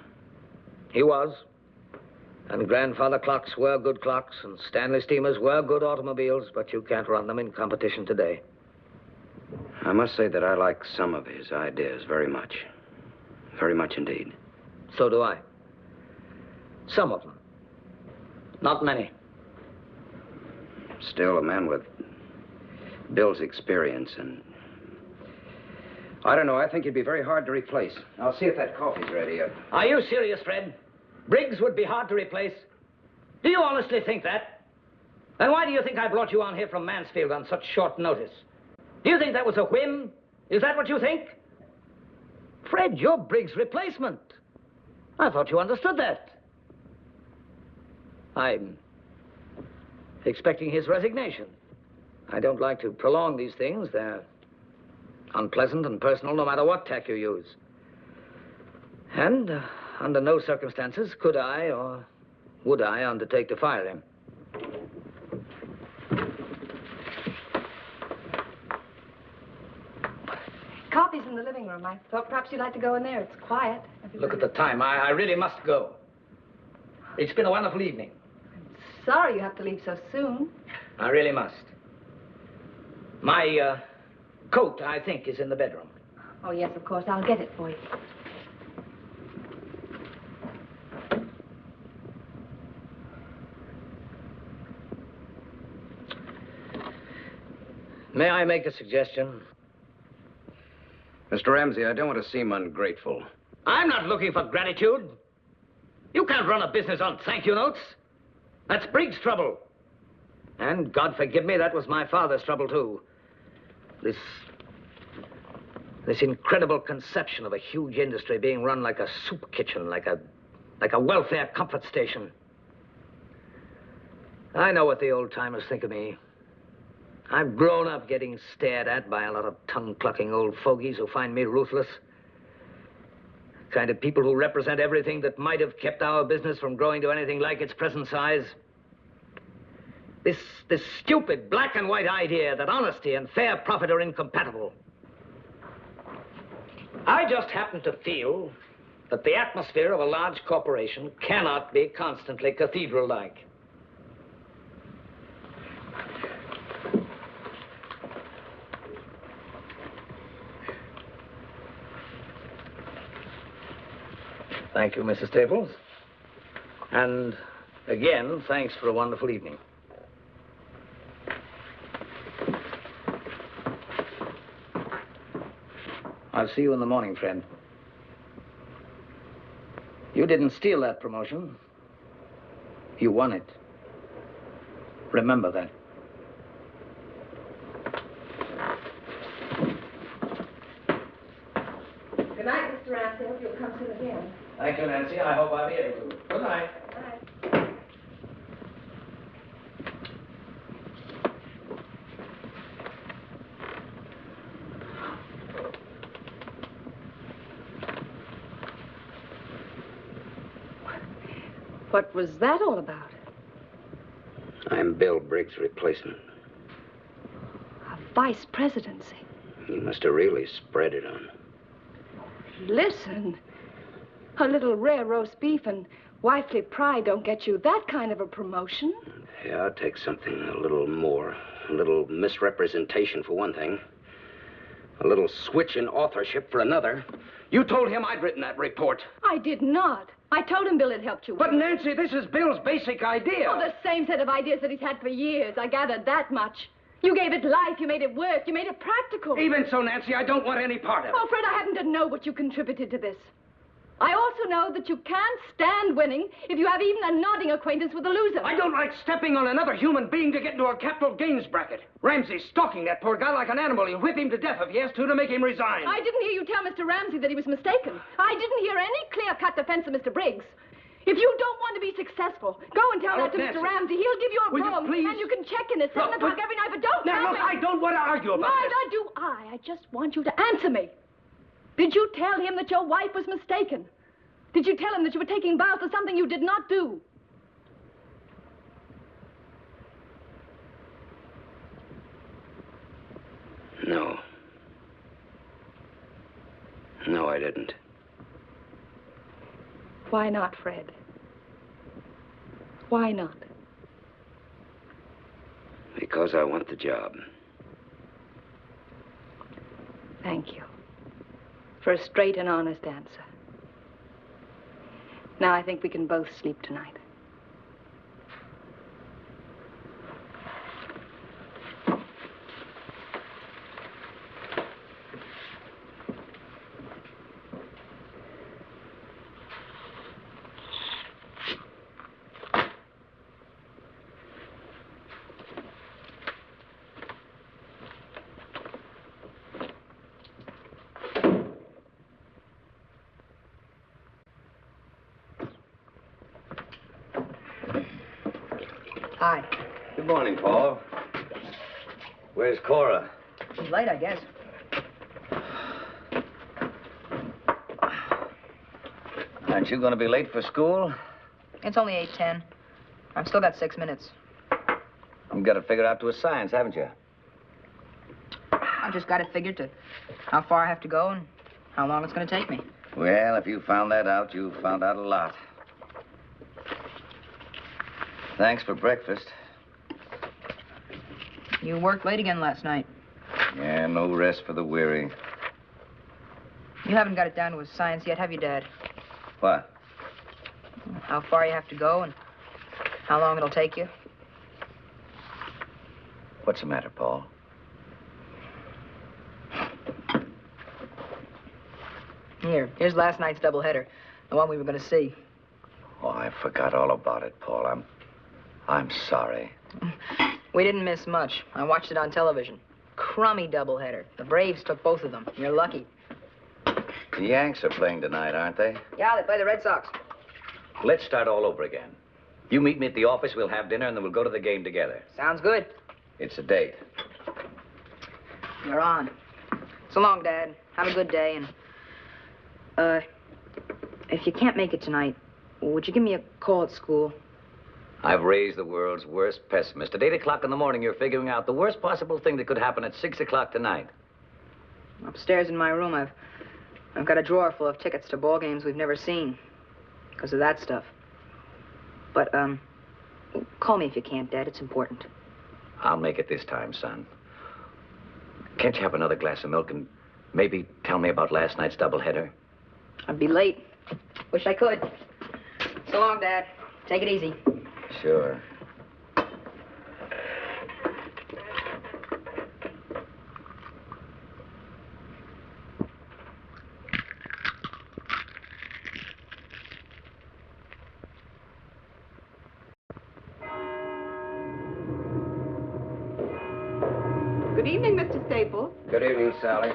He was. And grandfather clocks were good clocks, and Stanley steamers were good automobiles, but you can't run them in competition today. I must say that I like some of his ideas very much. Very much indeed. So do I. Some of them. Not many. Still, a man with Bill's experience and... I don't know, I think he'd be very hard to replace. I'll see if that coffee's ready. Are you serious, Fred? Briggs would be hard to replace? Do you honestly think that? Then why do you think I brought you on here from Mansfield on such short notice? Do you think that was a whim? Is that what you think? Fred, you're Briggs' replacement. I thought you understood that. I'm expecting his resignation. I don't like to prolong these things. They're unpleasant and personal no matter what tack you use. And under no circumstances could I or would I undertake to fire him. Coffee's in the living room. I thought perhaps you'd like to go in there. It's quiet. Look at the time. I really must go. It's been a wonderful evening. Sorry you have to leave so soon. I really must. My coat, I think, is in the bedroom. Oh, yes, of course. I'll get it for you. May I make a suggestion? Mr. Ramsey, I don't want to seem ungrateful. I'm not looking for gratitude. You can't run a business on thank you notes. That's Briggs' trouble. And God forgive me, that was my father's trouble, too. This incredible conception of a huge industry being run like a soup kitchen, like a welfare comfort station. I know what the old-timers think of me. I've grown up getting stared at by a lot of tongue-clucking old fogies who find me ruthless. The kind of people who represent everything that might have kept our business from growing to anything like its present size. This stupid black and white idea that honesty and fair profit are incompatible. I just happen to feel that the atmosphere of a large corporation cannot be constantly cathedral-like. Thank you, Mrs. Staples. And again, thanks for a wonderful evening. I'll see you in the morning, friend. You didn't steal that promotion. You won it. Remember that. Good night, Mr. Ramsey. I hope you'll come soon again. Thank you, Nancy. I hope I'll be able to. Good night. Good night. What was that all about? I'm Bill Briggs' replacement. A vice presidency. You must have really spread it on. Listen, a little rare roast beef and wifely pride don't get you that kind of a promotion. Yeah, I'll take something a little more. A little misrepresentation for one thing. A little switch in authorship for another. You told him I'd written that report. I did not. I told him Bill had helped you. But, Nancy, this is Bill's basic idea. Oh, the same set of ideas that he's had for years. I gathered that much. You gave it life. You made it work. You made it practical. Even so, Nancy, I don't want any part of it. Oh, Fred, I happen to know what you contributed to this. I also know that you can't stand winning if you have even a nodding acquaintance with a loser. I don't like stepping on another human being to get into a capital gains bracket. Ramsey's stalking that poor guy like an animal. He'll whip him to death if he has to make him resign. I didn't hear you tell Mr. Ramsey that he was mistaken. I didn't hear any clear-cut defense of Mr. Briggs. If you don't want to be successful, go and tell that to Nancy. Mr. Ramsey. He'll give you a Will you broom, please? and you can check in at 7 o'clock every night, but don't Now, tell look, me. I don't want to argue about this. Neither do I. I just want you to answer me. Did you tell him that your wife was mistaken? Did you tell him that you were taking vows for something you did not do? No. No, I didn't. Why not, Fred? Why not? Because I want the job. Thank you for a straight and honest answer. Now I think we can both sleep tonight. Hi. Good morning, Paul. Where's Cora? She's late, I guess. Aren't you going to be late for school? It's only 8:10. I've still got 6 minutes. You've got it figured out to a science, haven't you? I've just got it figured to how far I have to go and how long it's going to take me. Well, if you found that out, you found out a lot. Thanks for breakfast. You worked late again last night. Yeah, no rest for the weary. You haven't got it down to a science yet, have you, Dad? What? How far you have to go and how long it'll take you? What's the matter, Paul? Here's last night's doubleheader, the one we were going to see. Oh, I forgot all about it, Paul. I'm sorry. We didn't miss much. I watched it on television. Crummy doubleheader. The Braves took both of them. You're lucky. The Yanks are playing tonight, aren't they? Yeah, they play the Red Sox. Let's start all over again. You meet me at the office, we'll have dinner, and then we'll go to the game together. Sounds good. It's a date. You're on. So long, Dad. Have a good day, and... if you can't make it tonight, would you give me a call at school? I've raised the world's worst pessimist. At 8 o'clock in the morning, you're figuring out the worst possible thing that could happen at 6 o'clock tonight. Upstairs in my room, I've got a drawer full of tickets to ball games we've never seen because of that stuff. But, call me if you can't, Dad. It's important. I'll make it this time, son. Can't you have another glass of milk and maybe tell me about last night's doubleheader? I'd be late. Wish I could. So long, Dad. Take it easy. Sure. Good evening, Mr. Staples. Good evening, Sally.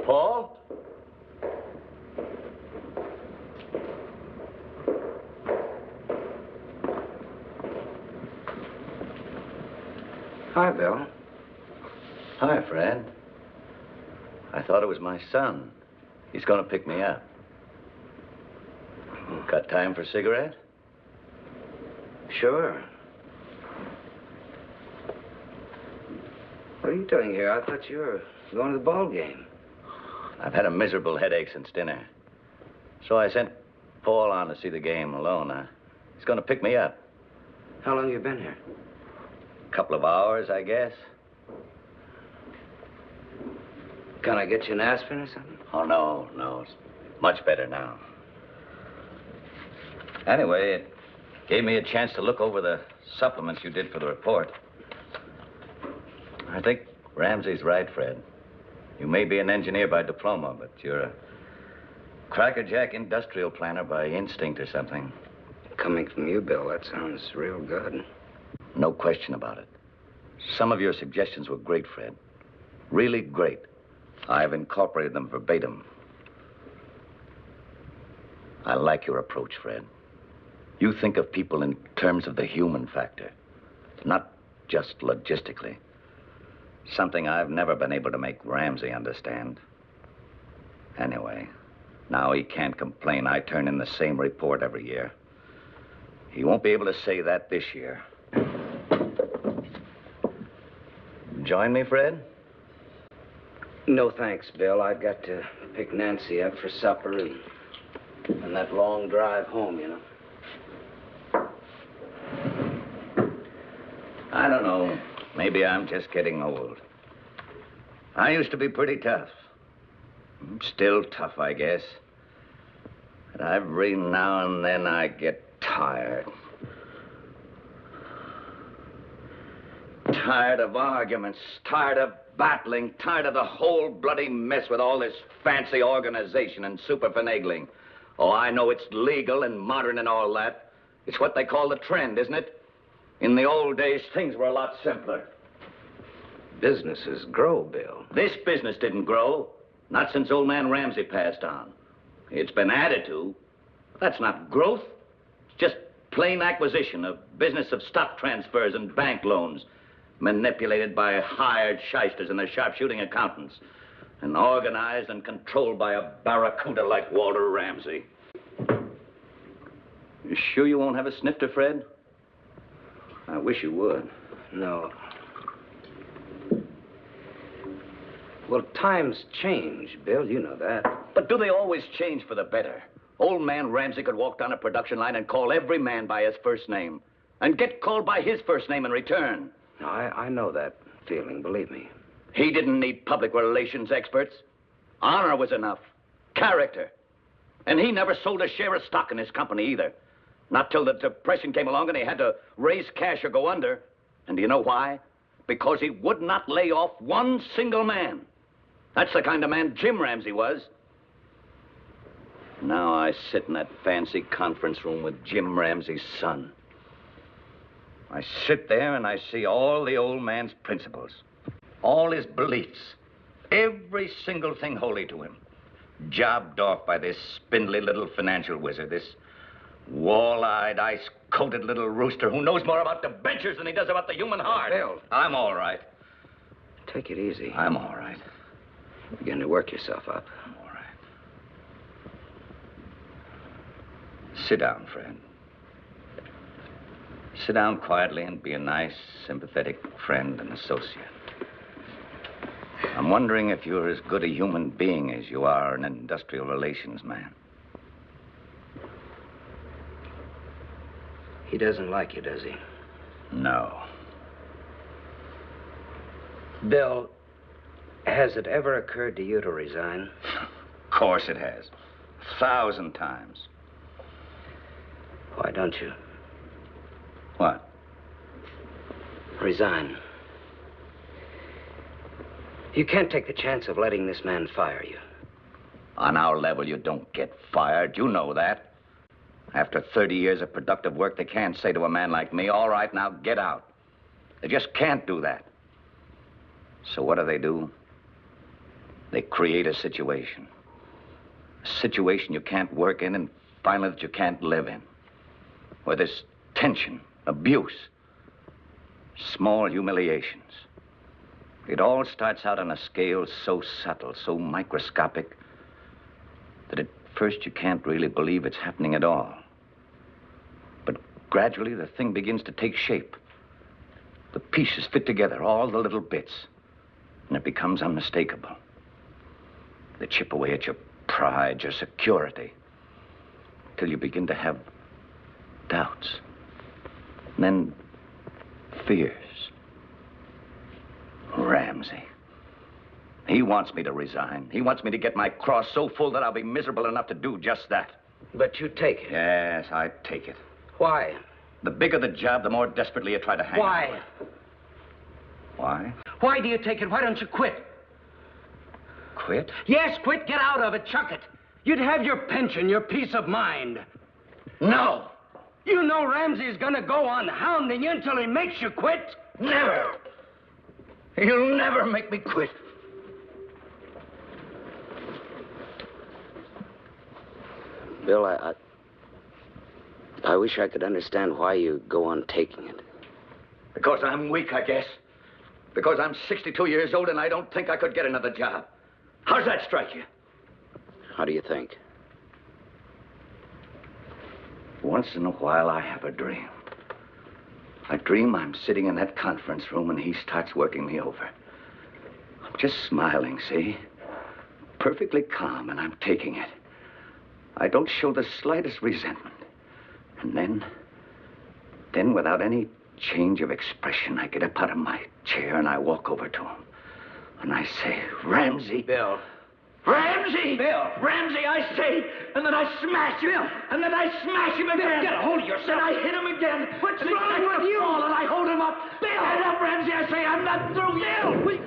Paul? Hi, Bill. Hi, Fred. I thought it was my son. He's going to pick me up. Got time for a cigarette? Sure. What are you doing here? I thought you were going to the ball game. I've had a miserable headache since dinner. So I sent Paul on to see the game alone. He's going to pick me up. How long have you been here? A couple of hours, I guess. Can I get you an aspirin or something? Oh, no. It's much better now. Anyway, it gave me a chance to look over the supplements you did for the report. I think Ramsey's right, Fred. You may be an engineer by diploma, but you're a crackerjack industrial planner by instinct or something. Coming from you, Bill, that sounds real good. No question about it. Some of your suggestions were great, Fred. Really great. I've incorporated them verbatim. I like your approach, Fred. You think of people in terms of the human factor, not just logistically. Something I've never been able to make Ramsey understand. Anyway, now he can't complain. I turn in the same report every year. He won't be able to say that this year. Join me, Fred? No thanks, Bill. I've got to pick Nancy up for supper and that long drive home, you know. I don't know. Maybe I'm just getting old. I used to be pretty tough. Still tough, I guess. But every now and then I get tired. Tired of arguments, tired of battling, tired of the whole bloody mess with all this fancy organization and super finagling. Oh, I know it's legal and modern and all that. It's what they call the trend, isn't it? In the old days, things were a lot simpler. Businesses grow, Bill. This business didn't grow. Not since old man Ramsey passed on. It's been added to. That's not growth. It's just plain acquisition, a business of stock transfers and bank loans, manipulated by hired shysters and their sharpshooting accountants, and organized and controlled by a barracuda like Walter Ramsey. You sure you won't have a snifter, Fred? I wish you would. No. Well, times change, Bill. You know that. But do they always change for the better? Old man Ramsey could walk down a production line and call every man by his first name, and get called by his first name in return. No, I know that feeling, believe me. He didn't need public relations experts. Honor was enough. Character. And he never sold a share of stock in his company either. Not till the Depression came along and he had to raise cash or go under. And do you know why? Because he would not lay off one single man. That's the kind of man Jim Ramsey was. Now I sit in that fancy conference room with Jim Ramsey's son. I sit there and I see all the old man's principles, all his beliefs, every single thing holy to him, jobbed off by this spindly little financial wizard, this wall-eyed, ice-coated little rooster who knows more about debentures than he does about the human heart. Bill. I'm all right. Take it easy. I'm all right. You're beginning to work yourself up. I'm all right. Sit down, Fred. Sit down quietly and be a nice, sympathetic friend and associate. I'm wondering if you're as good a human being as you are an industrial relations man. He doesn't like you, does he? No. Bill, has it ever occurred to you to resign? Of course it has. 1,000 times. Why don't you? What? Resign. You can't take the chance of letting this man fire you. On our level, you don't get fired. You know that. After 30 years of productive work, they can't say to a man like me, all right, now get out. They just can't do that. So what do? They create a situation. A situation you can't work in and finally that you can't live in. Where there's tension, abuse, small humiliations. It all starts out on a scale so subtle, so microscopic, that at first you can't really believe it's happening at all. But gradually the thing begins to take shape. The pieces fit together, all the little bits, and it becomes unmistakable. They chip away at your pride, your security, till you begin to have doubts, and then fears. Ramsey. He wants me to resign. He wants me to get my cross so full that I'll be miserable enough to do just that. But you take it. Yes, I take it. Why? The bigger the job, the more desperately you try to hang on. Why? Why? Why do you take it? Why don't you quit? Quit? Yes, quit. Get out of it. Chuck it. You'd have your pension, your peace of mind. No! You know Ramsey's gonna go on hounding you until he makes you quit. Never. He'll never make me quit. Bill, I wish I could understand why you go on taking it. Because I'm weak, I guess. Because I'm 62 years old and I don't think I could get another job. How's that strike you? How do you think? Once in a while, I have a dream. I dream I'm sitting in that conference room and he starts working me over. I'm just smiling, see? Perfectly calm, and I'm taking it. I don't show the slightest resentment. And then without any change of expression, I get up out of my chair and I walk over to him. And I say, Ramsey. Bill. Ramsey! Bill! Ramsey, I say, and then I smash him. And then I smash him again. Bill, get a hold of yourself. And I hit him again. What's and he wrong starts with to you? fall, and I hold him up. Bill! Get up, Ramsey, I say, I'm not through yet. Bill!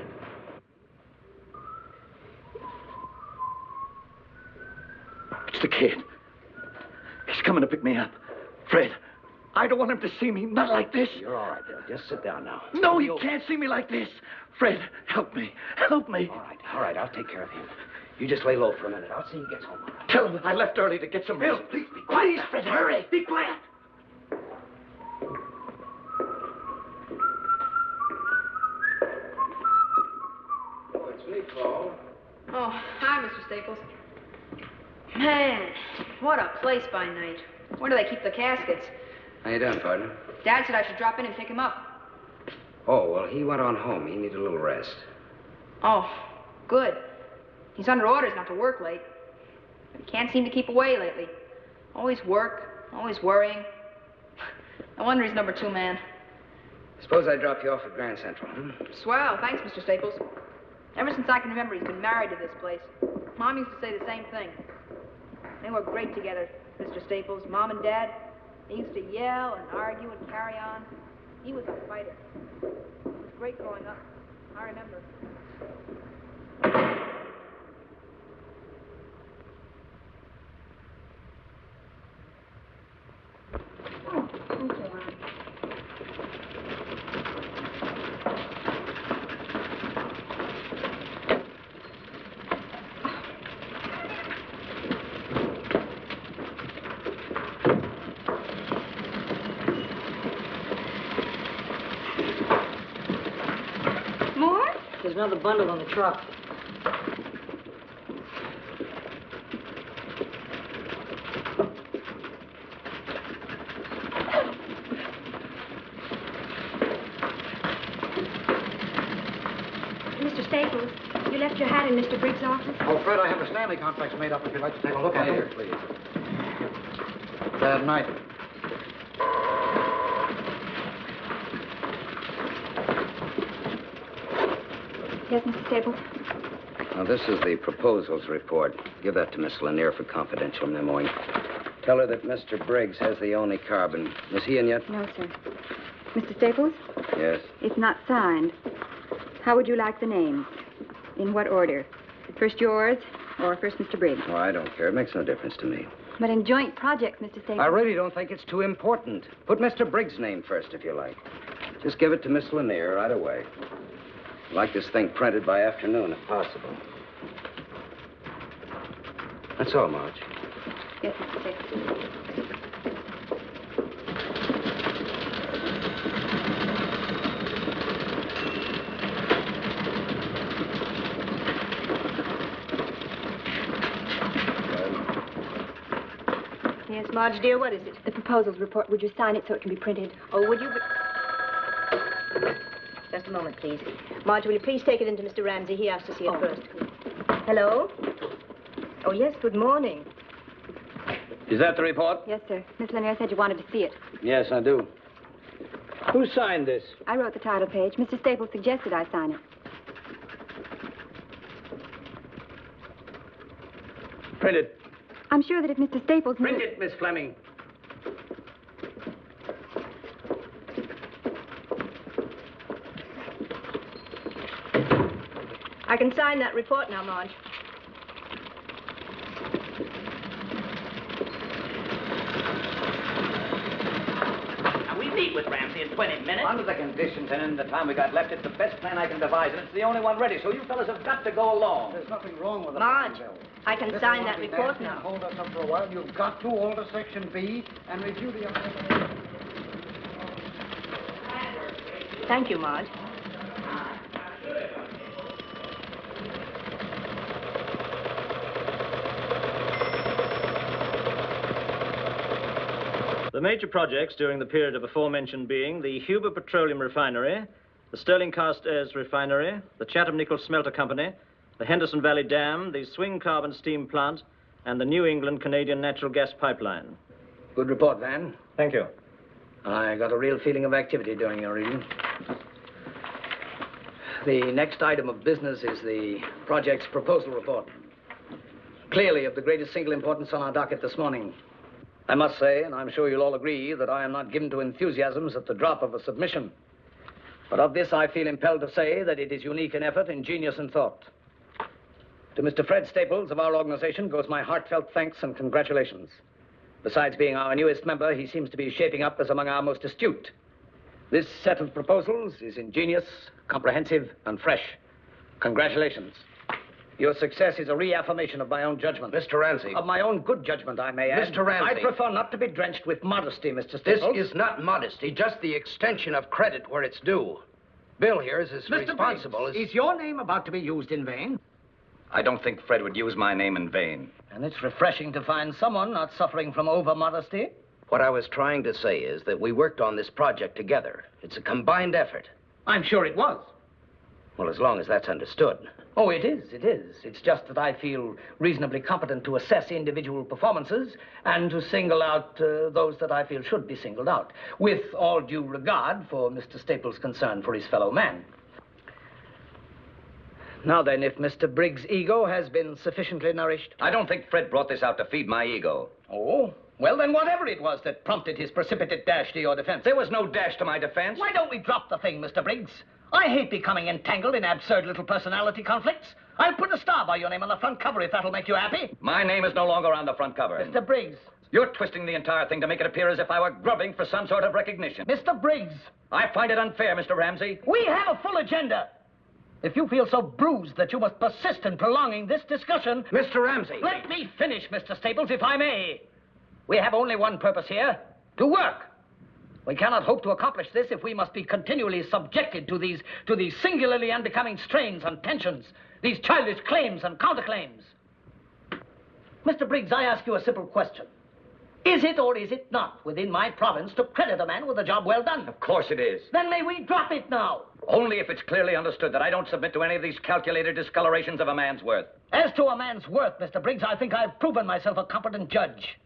It's the kid. He's coming to pick me up. Fred, I don't want him to see me. Not like this. You're all right, Bill. Just sit down now. No, he can't see me like this. Fred, help me. Help me. All right. I'll take care of him. You just lay low for a minute. I'll see he gets home. Tell him I left early to get some Bill, rest. please be quiet. Please, Fred, hurry. Be quiet. Oh, it's me, Paul. Oh, hi, Mr. Staples. Man, what a place by night. Where do they keep the caskets? How you doing, partner? Dad said I should drop in and pick him up. Oh, well, he went on home. He needed a little rest. Oh, good. He's under orders not to work late. But he can't seem to keep away lately. Always work, always worrying. No wonder he's number 2 man. Suppose I drop you off at Grand Central, hmm? Swell, thanks, Mr. Staples. Ever since I can remember, he's been married to this place. Mom used to say the same thing. They were great together, Mr. Staples, Mom and Dad. They used to yell and argue and carry on. He was a fighter. It was great growing up. I remember. There's another bundle on the truck. Mr. Staples, you left your hat in Mr. Briggs' office? Oh, Fred, I have the Stanley contracts made up if you'd like to take a look at them. Please. Bad night. Yes, Mr. Staples? Now, this is the proposals report. Give that to Miss Lanier for confidential memoing. Tell her that Mr. Briggs has the only carbon. Is he in yet? No, sir. Mr. Staples? Yes. It's not signed. How would you like the names? In what order? First yours or first Mr. Briggs? Oh, I don't care. It makes no difference to me. But in joint projects, Mr. Staples. I really don't think it's too important. Put Mr. Briggs' name first, if you like. Just give it to Miss Lanier right away. I'd like this thing printed by afternoon, if possible. That's all, Marge. Yes, Mr. Staples. Yes, Marge, dear, what is it? The proposals report. Would you sign it so it can be printed? Oh, would you? Just a moment, please. Marge, will you please take it into Mr. Ramsey? He asked to see it first. Hello? Oh, yes, good morning. Is that the report? Yes, sir. Miss Lanier said you wanted to see it. Yes, I do. Who signed this? I wrote the title page. Mr. Staples suggested I sign it. Print it. I'm sure that if Mr. Staples knew... Print it, Miss Fleming. I can sign that report now, Marge. 20 minutes. Under the conditions and in the time we got left, it's the best plan I can devise, and it's the only one ready, so you fellas have got to go along. There's nothing wrong with it. Marge, I can sign that report now. Hold us up for a while. You've got to alter Section B and review the... Thank you, Marge. The major projects during the period of aforementioned being the Huber Petroleum Refinery, the Sterling Cast Airs Refinery, the Chatham Nickel Smelter Company, the Henderson Valley Dam, the Swing Carbon Steam Plant, and the New England Canadian Natural Gas Pipeline. Good report, Van. Thank you. I got a real feeling of activity during your reading. The next item of business is the project's proposal report. Clearly of the greatest single importance on our docket this morning. I must say, and I'm sure you'll all agree, that I am not given to enthusiasms at the drop of a submission. But of this I feel impelled to say that it is unique in effort, in genius and thought. To Mr. Fred Staples of our organization goes my heartfelt thanks and congratulations. Besides being our newest member, he seems to be shaping up as among our most astute. This set of proposals is ingenious, comprehensive, and fresh. Congratulations. Your success is a reaffirmation of my own judgment. Mr. Ramsey. Of my own good judgment, I may add. Mr. Ramsey. I prefer not to be drenched with modesty, Mr. Staples. This is not modesty, just the extension of credit where it's due. Bill here is as Mr. responsible Briggs, is your name about to be used in vain? I don't think Fred would use my name in vain. And it's refreshing to find someone not suffering from over-modesty. What I was trying to say is that we worked on this project together. It's a combined effort. I'm sure it was. Well, as long as that's understood. Oh, it is, it is. It's just that I feel reasonably competent to assess individual performances and to single out those that I feel should be singled out, with all due regard for Mr. Staples' concern for his fellow man. Now then, if Mr. Briggs' ego has been sufficiently nourished... I don't think Fred brought this out to feed my ego. Oh? Well, then whatever it was that prompted his precipitate dash to your defense... There was no dash to my defense. Why don't we drop the thing, Mr. Briggs? I hate becoming entangled in absurd little personality conflicts. I'll put a star by your name on the front cover if that'll make you happy. My name is no longer on the front cover. Mr. Briggs. You're twisting the entire thing to make it appear as if I were grubbing for some sort of recognition. Mr. Briggs. I find it unfair, Mr. Ramsey. We have a full agenda. If you feel so bruised that you must persist in prolonging this discussion... Mr. Ramsey. Let me finish, Mr. Staples, if I may. We have only one purpose here, to work. We cannot hope to accomplish this if we must be continually subjected to these singularly unbecoming strains and tensions, these childish claims and counterclaims. Mr. Briggs, I ask you a simple question. Is it or is it not within my province to credit a man with a job well done? Of course it is. Then may we drop it now? Only if it's clearly understood that I don't submit to any of these calculated discolorations of a man's worth. As to a man's worth, Mr. Briggs, I think I've proven myself a competent judge.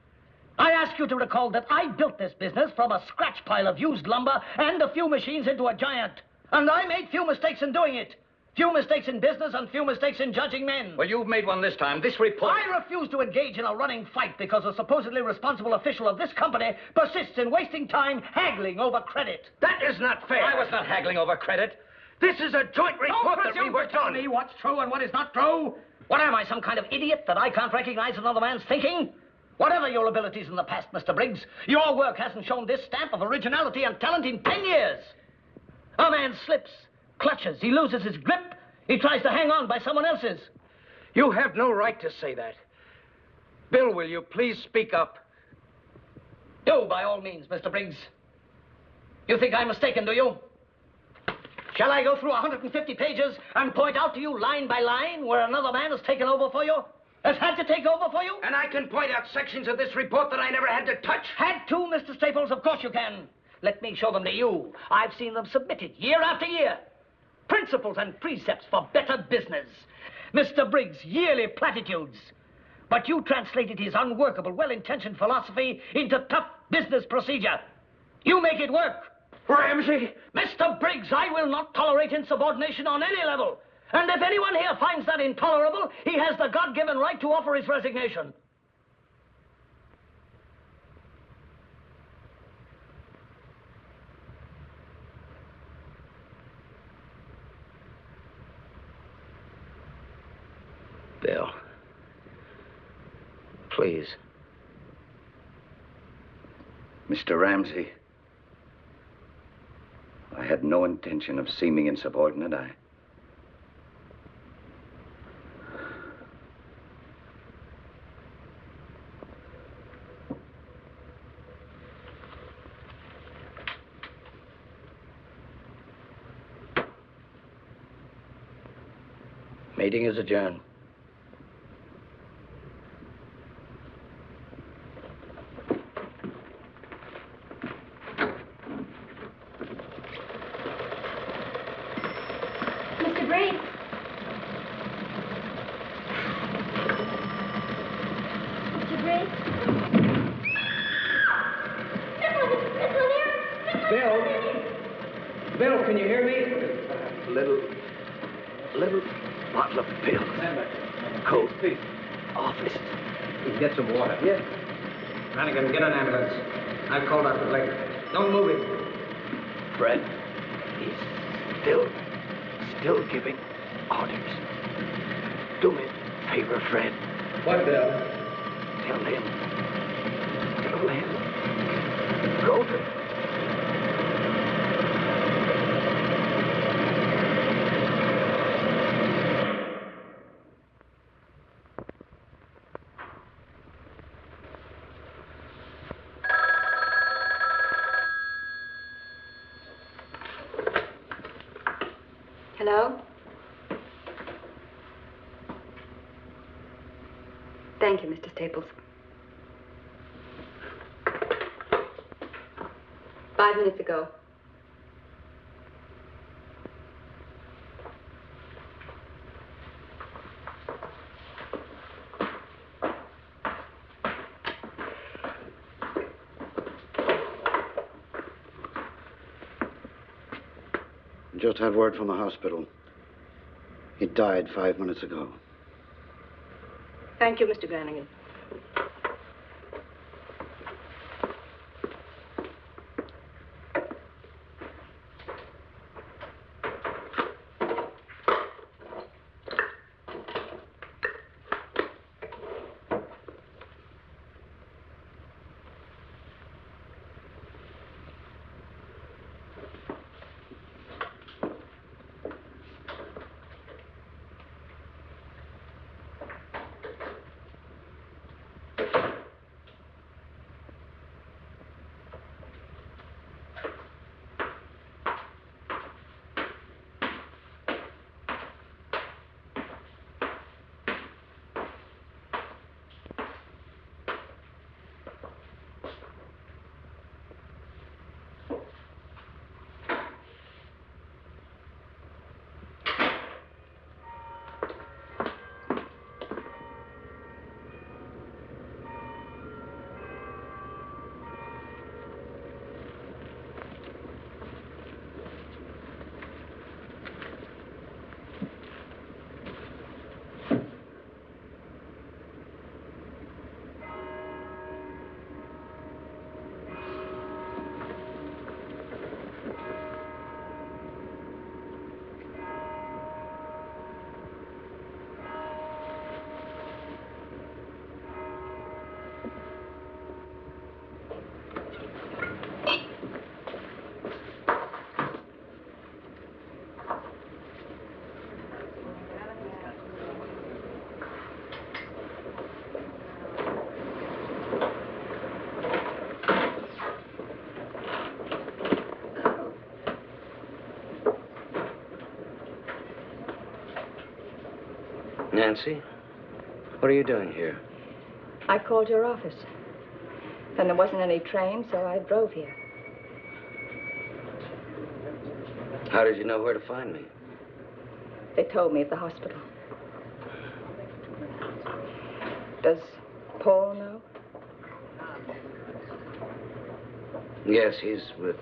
I ask you to recall that I built this business from a scratch pile of used lumber and a few machines into a giant. And I made few mistakes in doing it. Few mistakes in business and few mistakes in judging men. Well, you've made one this time. This report... I refuse to engage in a running fight because a supposedly responsible official of this company persists in wasting time haggling over credit. That is not fair. I was not haggling over credit. This is a joint report that we worked on. Don't presume to tell me what's true and what is not true. What am I, some kind of idiot that I can't recognize another man's thinking? Whatever your abilities in the past, Mr. Briggs, your work hasn't shown this stamp of originality and talent in 10 years. A man slips, clutches, he loses his grip, he tries to hang on by someone else's. You have no right to say that. Bill, will you please speak up? Do, by all means, Mr. Briggs. You think I'm mistaken, do you? Shall I go through 150 pages and point out to you line by line where another man has taken over for you? Has had to take over for you? And I can point out sections of this report that I never had to touch. Had to, Mr. Staples? Of course you can. Let me show them to you. I've seen them submitted year after year. Principles and precepts for better business. Mr. Briggs' yearly platitudes. But you translated his unworkable, well-intentioned philosophy into tough business procedure. You make it work. Ramsey! Mr. Briggs, I will not tolerate insubordination on any level. And if anyone here finds that intolerable, he has the God-given right to offer his resignation. Bill, please. Mr. Ramsey, no intention of seeming insubordinate. Meeting is adjourned. Mr. Briggs. Mr. Briggs. Bill, can you hear me? Little bottle of pills. Cold. Office. Get some water. Yeah. Brannigan, get an ambulance. I've called out the Begley. Don't move him. Fred, he's still giving orders. Do me a favor, Fred. What, Bill? Tell him. Go to... Hello? Thank you, Mr. Staples. 5 minutes ago. Just had word from the hospital. He died 5 minutes ago. Thank you, Mr. Brannigan. Nancy, what are you doing here? I called your office. And there wasn't any train, so I drove here. How did you know where to find me? They told me at the hospital. Does Paul know? Yes, he's with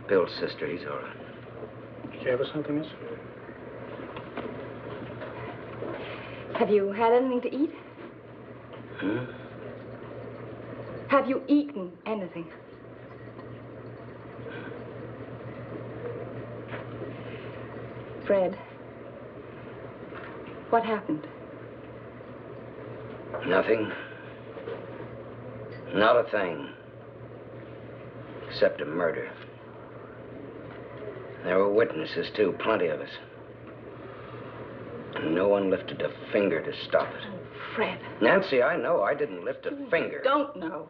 Bill's sister. He's all right. Did you have something, miss? Have you had anything to eat? Hmm? Have you eaten anything? Fred, what happened? Nothing. Not a thing. Except a murder. There were witnesses, too, plenty of us. And no one lifted a finger to stop it. Fred. Nancy, I know I didn't lift a finger. Don't know.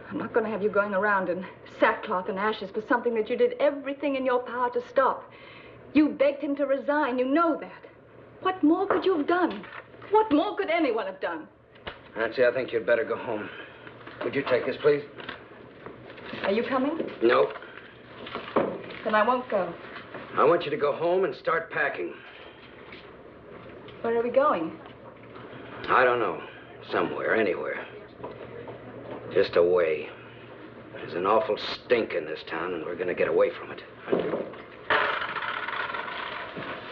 I'm not going to have you going around in sackcloth and ashes for something that you did everything in your power to stop. You begged him to resign. You know that. What more could you have done? What more could anyone have done? Nancy, I think you'd better go home. Would you take this, please? Are you coming? No. Then I won't go. I want you to go home and start packing. Where are we going? I don't know. Somewhere, anywhere. Just away. There's an awful stink in this town, and we're going to get away from it.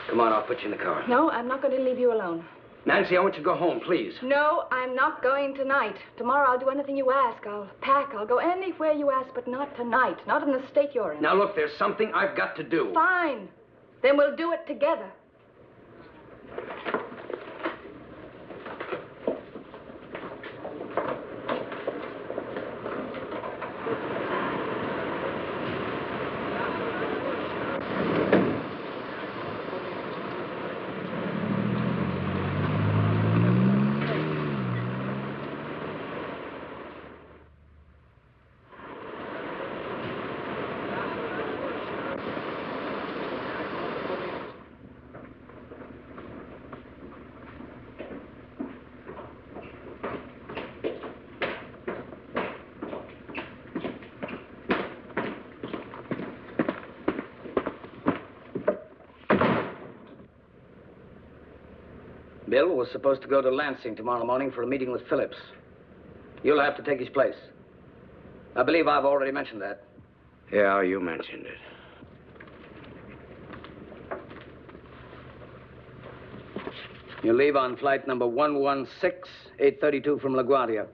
Come on, I'll put you in the car. No, I'm not going to leave you alone. Nancy, I want you to go home, please. No, I'm not going tonight. Tomorrow I'll do anything you ask. I'll pack. I'll go anywhere you ask, but not tonight. Not in the state you're in. Now, look, there's something I've got to do. Fine. Then we'll do it together. Bill was supposed to go to Lansing tomorrow morning for a meeting with Phillips. You'll have to take his place. I believe I've already mentioned that. Yeah, you mentioned it. You leave on flight number 116, 832 from LaGuardia.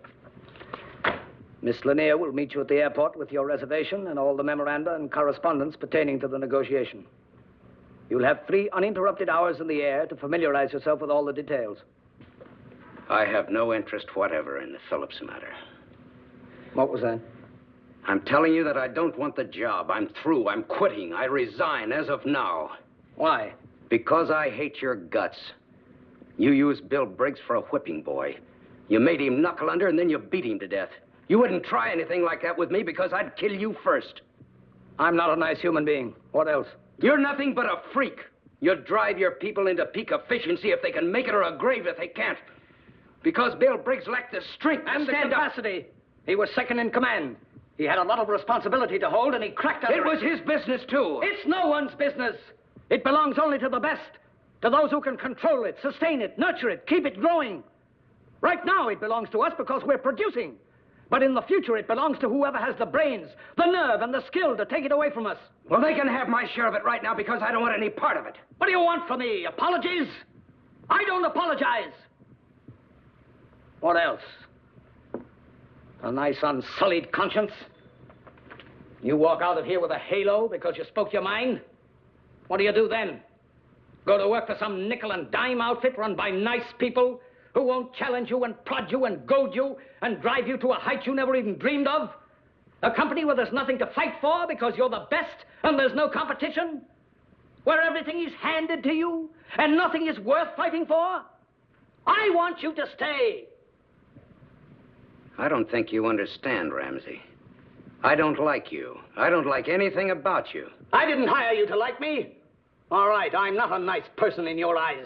Miss Lanier will meet you at the airport with your reservation and all the memoranda and correspondence pertaining to the negotiation. You'll have 3 uninterrupted hours in the air to familiarize yourself with all the details. I have no interest whatever in the Phillips matter. What was that? I'm telling you that I don't want the job. I'm through. I'm quitting. I resign as of now. Why? Because I hate your guts. You used Bill Briggs for a whipping boy. You made him knuckle under and then you beat him to death. You wouldn't try anything like that with me because I'd kill you first. I'm not a nice human being. What else? You're nothing but a freak. You drive your people into peak efficiency if they can make it or a grave if they can't. Because Bill Briggs lacked the strength and to the stand up. capacity. He was second in command. He had a lot of responsibility to hold, and he cracked under it. It was his business, too. It's no one's business. It belongs only to the best, to those who can control it, sustain it, nurture it, keep it growing. Right now, it belongs to us because we're producing. But in the future, it belongs to whoever has the brains, the nerve, and the skill to take it away from us. Well, they can have my share of it right now because I don't want any part of it. What do you want from me? Apologies? I don't apologize. What else? A nice unsullied conscience? You walk out of here with a halo because you spoke your mind? What do you do then? Go to work for some nickel and dime outfit run by nice people who won't challenge you and prod you and goad you and drive you to a height you never even dreamed of? A company where there's nothing to fight for because you're the best and there's no competition? Where everything is handed to you and nothing is worth fighting for? I want you to stay. I don't think you understand, Ramsey. I don't like you. I don't like anything about you. I didn't hire you to like me. All right, I'm not a nice person in your eyes.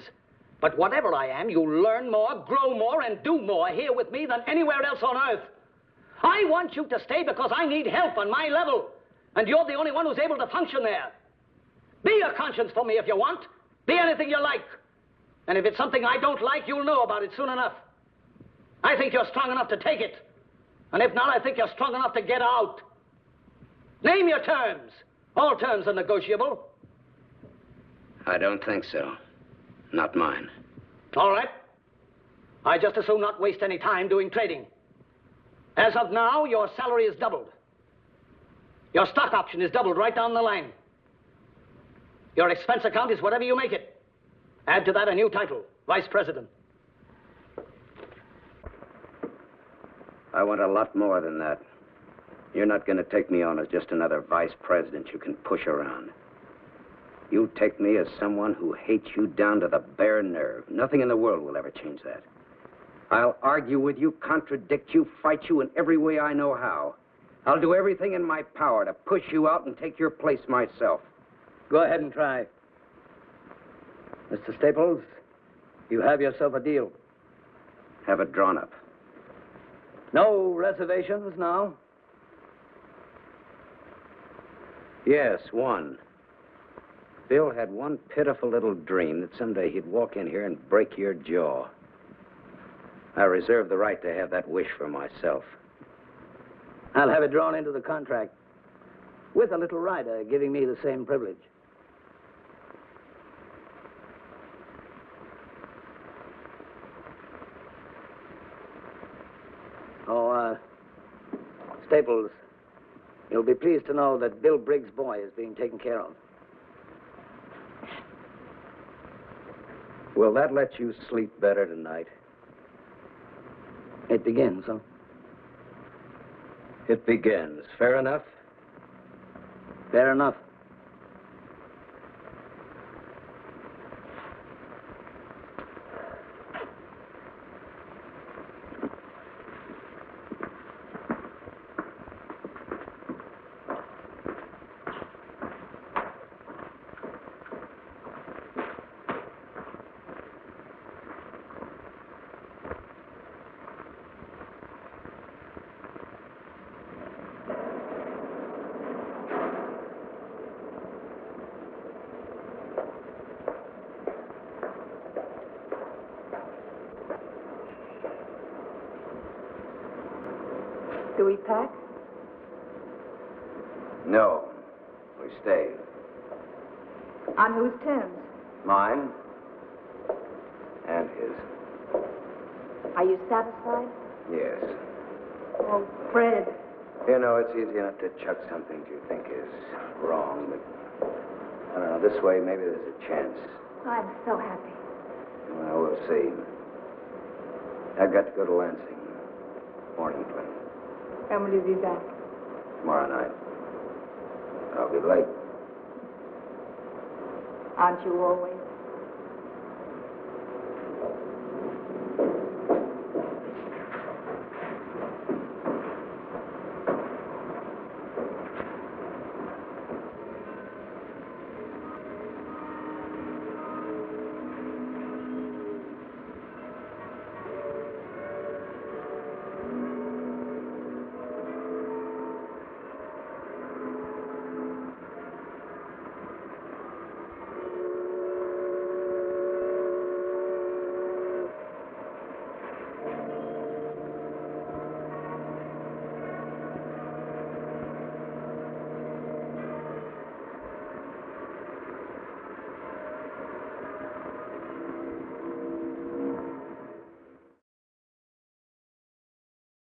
But whatever I am, you'll learn more, grow more, and do more here with me than anywhere else on earth. I want you to stay because I need help on my level. And you're the only one who's able to function there. Be a conscience for me if you want. Be anything you like. And if it's something I don't like, you'll know about it soon enough. I think you're strong enough to take it. And if not, I think you're strong enough to get out. Name your terms. All terms are negotiable. I don't think so. Not mine. All right. I just as soon not waste any time doing trading. As of now, your salary is doubled. Your stock option is doubled right down the line. Your expense account is whatever you make it. Add to that a new title, Vice President. I want a lot more than that. You're not going to take me on as just another vice president you can push around. You take me as someone who hates you down to the bare nerve. Nothing in the world will ever change that. I'll argue with you, contradict you, fight you in every way I know how. I'll do everything in my power to push you out and take your place myself. Go ahead and try. Mr. Staples, you have yourself a deal. Have it drawn up. No reservations now? Yes, one. Bill had one pitiful little dream that someday he'd walk in here and break your jaw. I reserve the right to have that wish for myself. I'll have it drawn into the contract, with a little rider giving me the same privilege. Staples, you'll be pleased to know that Bill Briggs' boy is being taken care of. Will that let you sleep better tonight? It begins, huh? It begins. Fair enough? Fair enough. Do we pack? No. We stay. On whose terms? Mine and his. Are you satisfied? Yes. Oh, Fred. You know, it's easy enough to chuck something you think is wrong, but I don't know, this way maybe there's a chance. I'm so happy. Well, we'll see. I've got to go to Lansing. Morning, Fleming. When will you be back? Tomorrow night. I'll be late. Aren't you always?